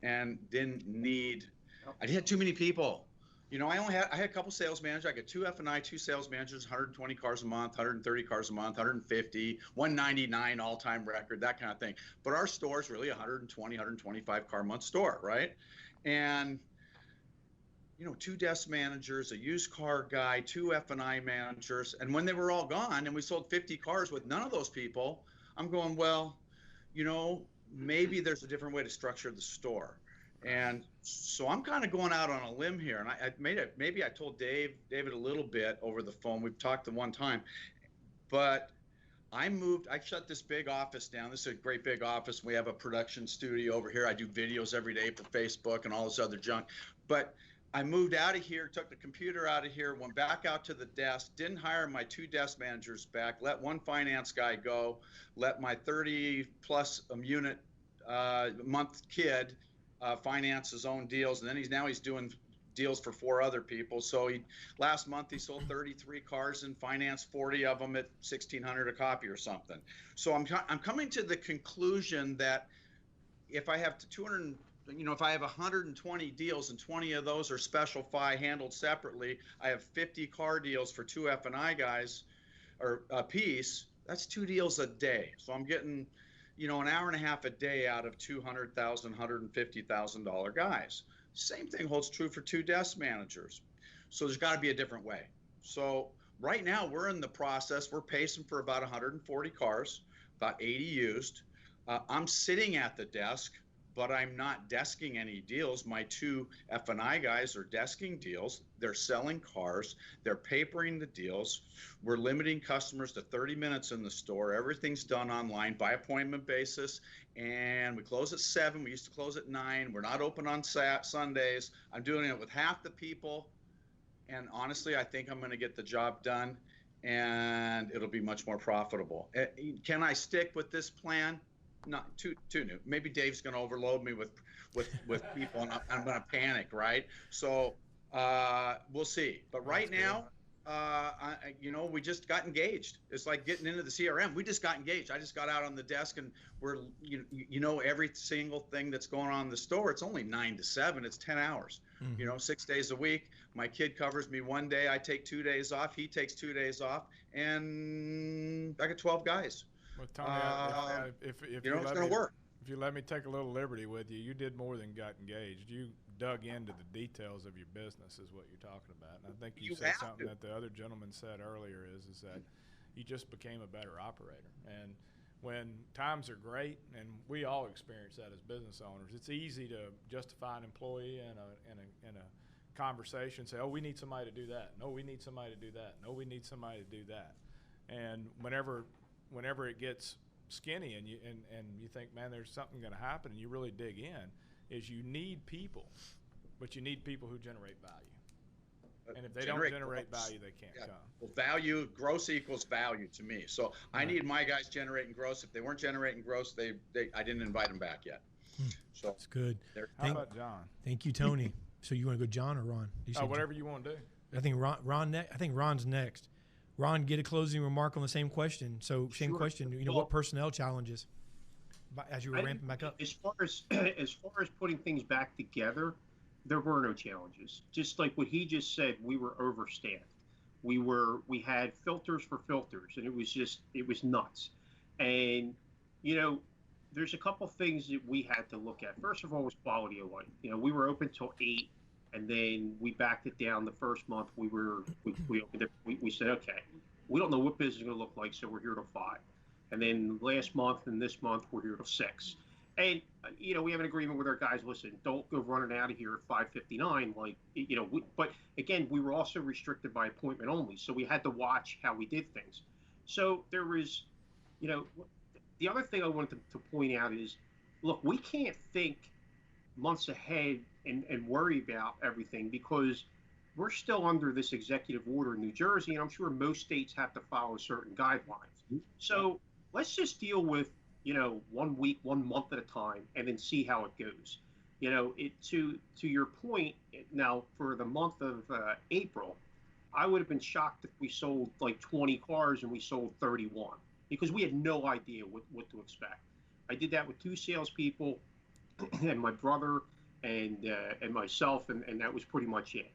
and I had too many people. I had a couple sales managers. I got two F&I, two sales managers, 120 cars a month, 130 cars a month, 150, 199 all-time record, that kind of thing. But our store is really 120, 125 car a month store, right? And, two desk managers, a used car guy, two F&I managers. And when they were all gone and we sold 50 cars with none of those people, I'm going, well, maybe there's a different way to structure the store. And so I'm kind of going out on a limb here, and maybe I told David a little bit over the phone. We've talked the one time, but I shut this big office down. This is a great big office. We have a production studio over here. I do videos every day for Facebook and all this other junk. But I moved out of here, took the computer out of here, went back out to the desk, didn't hire my two desk managers back, let one finance guy go, let my 30-plus unit month kid finance his own deals, and then he's doing deals for 4 other people. So last month he sold 33 cars and financed 40 of them at $1,600 a copy or something. So I'm coming to the conclusion that if I have 200, if I have 120 deals and 20 of those are special FI handled separately, I have 50 car deals for two F&I guys or a piece. That's 2 deals a day. So I'm getting an hour and a half a day out of $200,000, $150,000 guys. Same thing holds true for two desk managers. So there's got to be a different way. So right now we're in the process. We're pacing for about 140 cars, about 80 used. I'm sitting at the desk, but I'm not desking any deals. My two F&I guys are desking deals. They're selling cars. They're papering the deals. We're limiting customers to 30 minutes in the store. Everything's done online by appointment basis. And we close at 7. We used to close at 9. We're not open on Sundays. I'm doing it with half the people. And honestly, I think I'm going to get the job done, and it'll be much more profitable. Can I stick with this plan? Not too new. Maybe Dave's going to overload me with people, and I'm going to panic, right? So we'll see. But right now, we just got engaged. It's like getting into the CRM. We just got engaged. I just got out on the desk, and we're every single thing that's going on in the store. It's only 9 to 7. It's 10 hours. 6 days a week. My kid covers me 1 day. I take 2 days off. He takes 2 days off, and I got 12 guys. Well, Tony, if it's going to work. If you let me take a little liberty with you, you did more than got engaged. You dug into the details of your business, is what you're talking about. And I think you said something that the other gentleman said earlier is that you just became a better operator. And when times are great, and we all experience that as business owners, it's easy to justify an employee in a conversation, say, oh, we need somebody to do that. No, we need somebody to do that. No, we need somebody to do that. And whenever it gets skinny and you think, man, there's something going to happen, and you really dig in, is you need people, but you need people who generate value. And if they don't generate value, they can't come. Well, value, gross equals value to me. So I need my guys generating gross. If they weren't generating gross, I didn't invite them back yet. So that's good. How about John? Thank you, Tony. So you want to go John or Ron? Whatever you want to do. I think I think Ron's next. Ron, get a closing remark on the same question. So same question. What personnel challenges as you were ramping back up? As far as putting things back together, there were no challenges. Just like what he just said, we were overstaffed. We had filters for filters, and it was nuts. And there's a couple things that we had to look at. First of all, was quality of life. We were open till 8, and then we backed it down. The first month we opened it. We said, okay, we don't know what business is going to look like, so we're here till 5. And then last month and this month we're here till 6. And we have an agreement with our guys. Listen, don't go running out of here at 5:59. But again, we were also restricted by appointment only, so we had to watch how we did things. So there was, the other thing I wanted to point out is, look, we can't think months ahead and worry about everything, because we're still under this executive order in New Jersey, and I'm sure most states have to follow certain guidelines. So let's just deal with 1 week, 1 month at a time, and then see how it goes. To your point, now for the month of April, I would have been shocked if we sold like 20 cars and we sold 31, because we had no idea what to expect. I did that with 2 salespeople and my brother and myself, and that was pretty much it.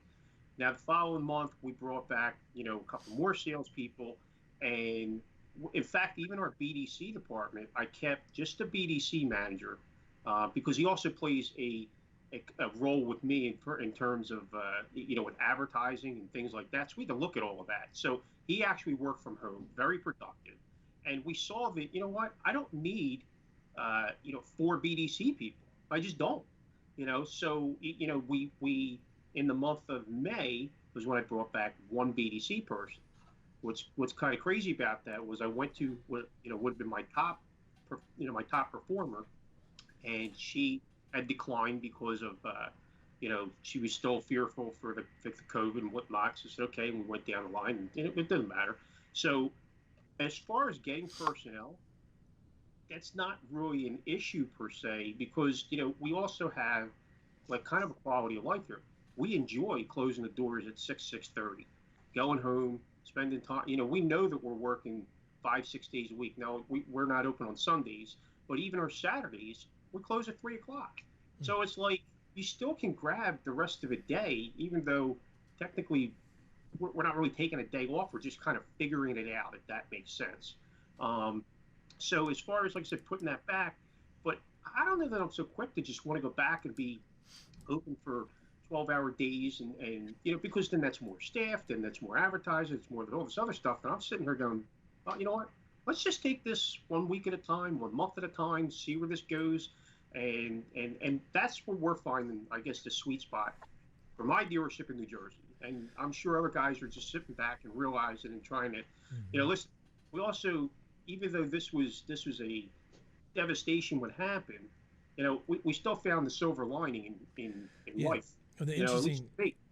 Now the following month, we brought back a couple more salespeople, and in fact, even our BDC department, I kept just a BDC manager, because he also plays a role with me in terms of with advertising and things like that. So we had to look at all of that. So he actually worked from home, very productive, and we saw that I don't need 4 BDC people. I just don't. So we in the month of May was when I brought back 1 BDC person. What's kind of crazy about that was I went to what would have been my top performer, and she had declined because of she was still fearful for the COVID and whatnot. So I said, okay, and we went down the line, and it doesn't matter. So as far as getting personnel, that's not really an issue per se, because we also have like kind of a quality of life here. We enjoy closing the doors at 6:30, going home, spending time. We know that we're working 5-6 days a week. Now we're not open on Sundays, but even our Saturdays we close at 3 o'clock. So it's like you still can grab the rest of a day, even though technically we're not really taking a day off. We're just kind of figuring it out, if that makes sense. So as far as, like I said, putting that back, but I don't know that I'm so quick to just want to go back and be open for 12-hour days, and because then that's more staff, then that's more advertising, it's more of all this other stuff. And I'm sitting here going, well, you know what? Let's just take this 1 week at a time, 1 month at a time, see where this goes, and that's where we're finding, I guess, the sweet spot for my dealership in New Jersey. And I'm sure other guys are just sitting back and realizing and trying to, listen. We also, even though this was a devastation what happened, we still found the silver lining in life. Well, the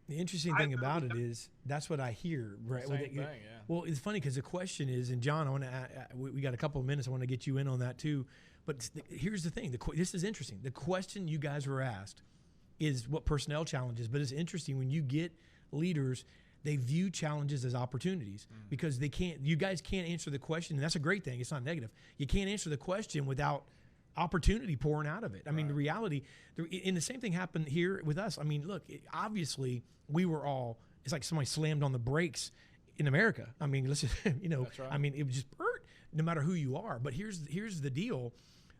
interesting thing about it is that's what I hear, right? Same thing, yeah. Well, it's funny because the question is, and John, I want to. We got a couple of minutes. I want to get you in on that too. But here's the thing. This is interesting. The question you guys were asked is what personnel challenges. But it's interesting when you get leaders, they view challenges as opportunities because they can't. You guys can't answer the question, and that's a great thing. It's not negative. You can't answer the question without opportunity pouring out of it. I mean, the reality, and the same thing happened here with us. I mean, look, obviously we were all, it's like somebody slammed on the brakes in America. I mean, listen, That's right. I mean, it was just no matter who you are. But here's the deal.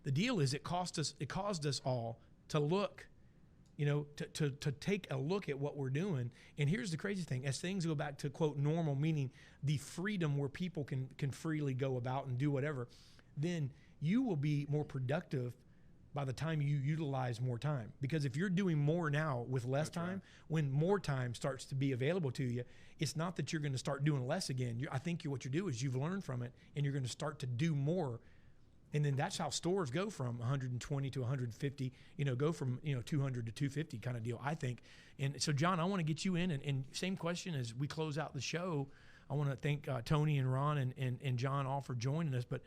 The deal is it caused us all to look, to take a look at what we're doing. And here's the crazy thing. As things go back to, quote, normal, meaning the freedom where people can freely go about and do whatever, then you will be more productive by the time you utilize more time. Because if you're doing more now with less time, right, when more time starts to be available to you, it's not that you're going to start doing less again. I think what you do is you've learned from it, and you're going to start to do more. And then that's how stores go from 120 to 150, go from, 200 to 250 kind of deal, I think. And so, John, I want to get you in, and same question as we close out the show. I want to thank Tony and Ron and John all for joining us. But,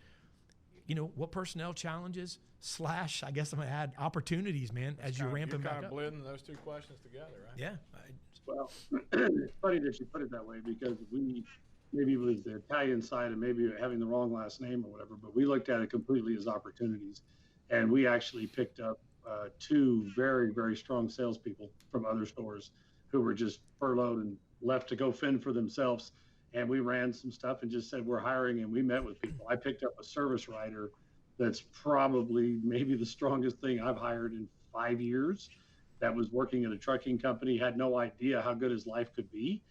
what personnel challenges / I guess I'm going to add opportunities, man, as you're ramping back up. You're kind of blending those two questions together, right? Yeah. Well, it's funny that you put it that way, because maybe it was the Italian side and maybe having the wrong last name or whatever, but we looked at it completely as opportunities. And we actually picked up 2 very, very strong salespeople from other stores who were just furloughed and left to go fend for themselves. And we ran some stuff and just said, we're hiring, and we met with people. I picked up a service writer that's probably maybe the strongest thing I've hired in 5 years, that was working at a trucking company, had no idea how good his life could be,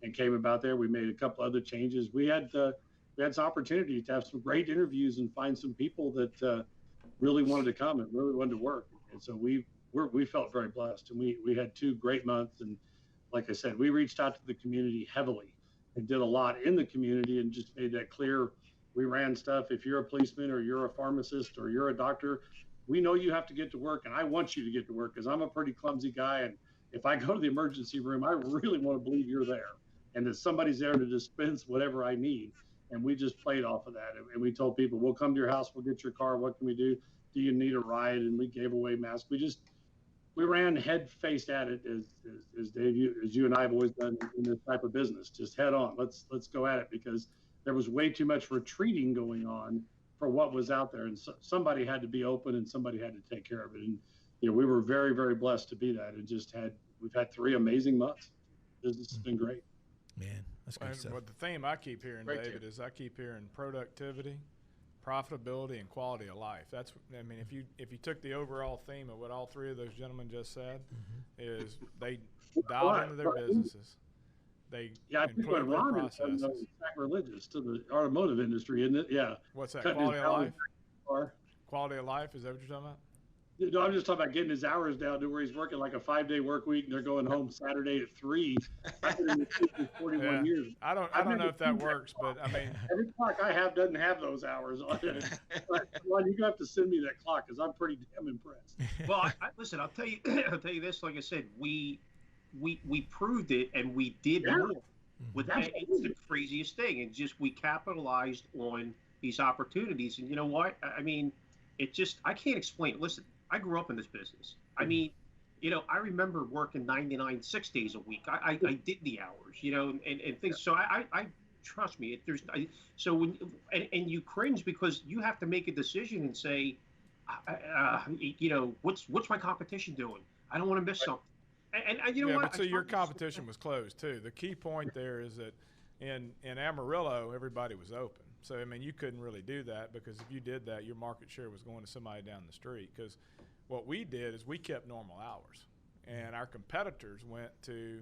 and came about there. We made a couple other changes. We had some opportunity to have some great interviews and find some people that really wanted to come and really wanted to work. And so we felt very blessed, and we had 2 great months. And like I said, we reached out to the community heavily and did a lot in the community and just made that clear. We ran stuff. If you're a policeman or you're a pharmacist or you're a doctor, we know you have to get to work, and I want you to get to work, because I'm a pretty clumsy guy. And if I go to the emergency room, I really want to believe you're there and that somebody's there to dispense whatever I need. And we just played off of that. And we told people, we'll come to your house, we'll get your car. What can we do? Do you need a ride? And we gave away masks. We ran head face at it, as Dave, as you and I have always done in this type of business, just head on. Let's go at it, because there was way too much retreating going on for what was out there. And so somebody had to be open, and somebody had to take care of it. And, we were very, very blessed to be that, and we've had 3 amazing months. Business has been great. Man, that's good stuff. But the theme I keep hearing, David, is I keep hearing productivity, profitability, and quality of life. That's, if you took the overall theme of what all 3 of those gentlemen just said, is they dialed into their businesses. They I think what Ron is sacrilegious to the automotive industry, isn't it? Yeah. What's that? Quality of life? Quality of life? Is that what you're talking about? No, I'm just talking about getting his hours down to where he's working like a 5-day work week, and they're going home Saturday at 3. I've been in the business 41 years. I don't know if that works, but every clock I have doesn't have those hours on it. Well, you have to send me that clock, because I'm pretty damn impressed. Well, listen, I'll tell you this. Like I said, we proved it, and we did more. It's the craziest thing, and just we capitalized on these opportunities. And you know what? I can't explain it. Listen, I grew up in this business. I remember working 99 6 days a week. I did the hours, and things. So I trust me. And you cringe, because you have to make a decision and say, what's my competition doing? I don't want to miss something. And you know what? But so your competition was closed too. The key point there is that in Amarillo, everybody was open. So, you couldn't really do that, because if you did that, your market share was going to somebody down the street. Because what we did is we kept normal hours, and our competitors went to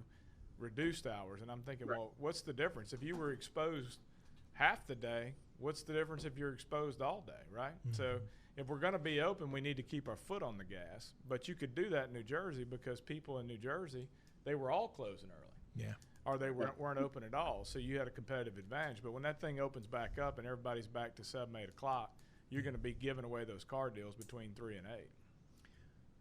reduced hours. And I'm thinking, well, what's the difference? If you were exposed half the day, what's the difference if you're exposed all day, right? Mm-hmm. So if we're going to be open, we need to keep our foot on the gas. But you could do that in New Jersey, because people in New Jersey, they were all closing early. Yeah. Or they weren't open at all, so you had a competitive advantage. But when that thing opens back up and everybody's back to 7, 8 o'clock, you're going to be giving away those car deals between 3 and 8.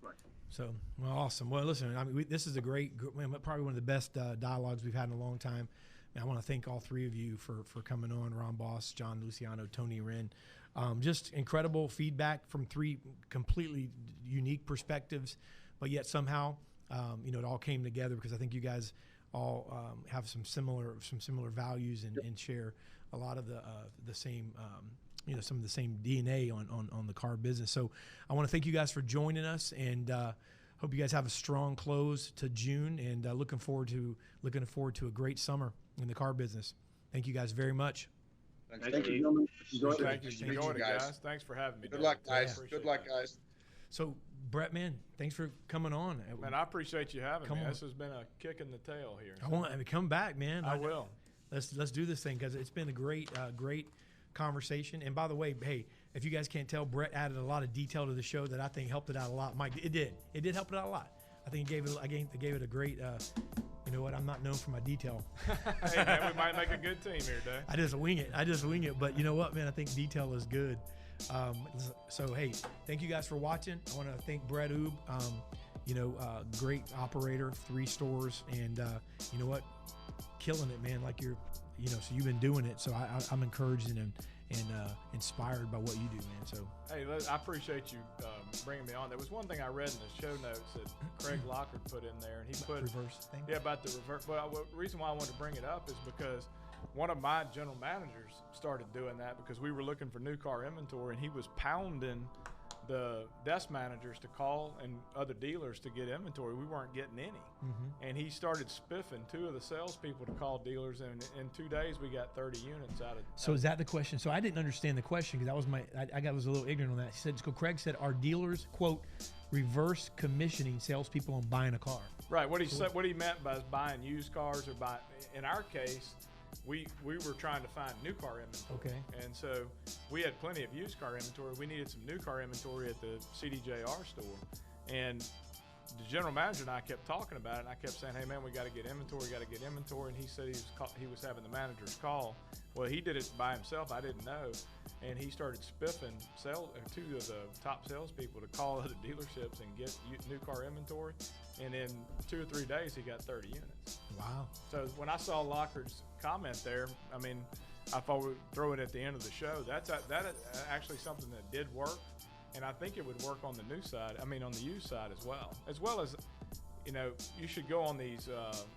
Right. So, well, awesome. Well, listen, this is a probably one of the best dialogues we've had in a long time. And I want to thank all 3 of you for coming on, Ron Baus, John Luciano, Tony Wren. Just incredible feedback from 3 completely unique perspectives, but yet somehow, it all came together, because I think you guys all have some similar values and share a lot of the same some of the same DNA on the car business. So I want to thank you guys for joining us, and hope you guys have a strong close to June, and looking forward to a great summer in the car business. Thank you guys very much. Thank you, gentlemen. Enjoyed it, guys. Thanks for having me. Good luck, guys. Good luck, guys. So, Brett, man, thanks for coming on. Man, I appreciate you having me. This has been a kick in the tail here. Come back, man. I will. Let's do this thing, because it's been a great conversation. And by the way, hey, if you guys can't tell, Brett added a lot of detail to the show that I think helped it out a lot. Mike, it did help it out a lot. I think it gave it a great. You know what? I'm not known for my detail. Hey, man, we might make a good team here, Dave. I just wing it. But you know what, man? I think detail is good. So hey, thank you guys for watching. I want to thank Brett Oubre. Great operator, 3 stores, and you know what? Killing it, man. Like so you've been doing it. So I'm encouraged and inspired by what you do, man. So hey, I appreciate you bringing me on. There was one thing I read in the show notes that Craig Lockard put in there, and he put reverse thing. Yeah, about the reverse. But the reason why I wanted to bring it up is because one of my general managers started doing that because we were looking for new car inventory, and he was pounding the desk managers to call and other dealers to get inventory. We weren't getting any. And he started spiffing 2 of the salespeople to call dealers, and in 2 days we got 30 units out of. So is that the question? So I didn't understand the question because that was I was a little ignorant on that. He said, Craig said, are dealers, quote, reverse commissioning salespeople on buying a car? Right. What he meant by buying used cars or buying, in our case, we were trying to find new car inventory. Okay. And so we had plenty of used car inventory. We needed some new car inventory at the CDJR store. And the general manager and I kept talking about it, and I kept saying, hey, man, we got to get inventory. And he said he was having the managers call. Well, he did it by himself. I didn't know. And he started spiffing 2 of the top salespeople to call other dealerships and get new car inventory. And in 2 or 3 days, he got 30 units. Wow. So when I saw Lockard's comment there, I mean, I thought we'd throw it at the end of the show. That is actually something that did work, and I think it would work on the new side. I mean, on the used side as well as, you should go on these,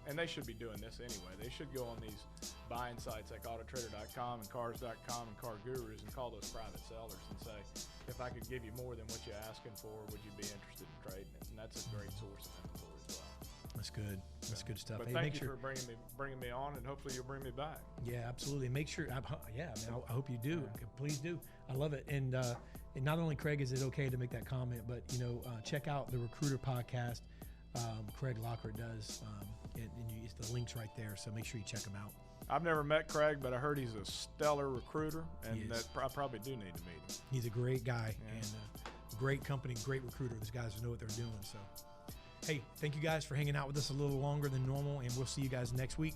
and they should be doing this anyway. They should go on these buying sites like Autotrader.com and Cars.com and Car Gurus and call those private sellers and say, if I could give you more than what you're asking for, would you be interested in trading it? And that's a great source of inventory as well. That's good. That's good stuff. But hey, thank you for bringing me on, and hopefully you'll bring me back. Yeah, absolutely. Make sure. I hope you do. Yeah. Please do. I love it. And not only Craig is it okay to make that comment, but check out the Recruiter podcast. Craig Lockard does, and the link's right there. So make sure you check him out. I've never met Craig, but I heard he's a stellar recruiter, and I probably do need to meet him. He's a great guy and great company, great recruiter. These guys know what they're doing. So, hey, thank you guys for hanging out with us a little longer than normal, and we'll see you guys next week.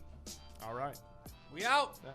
All right. We out. Yeah.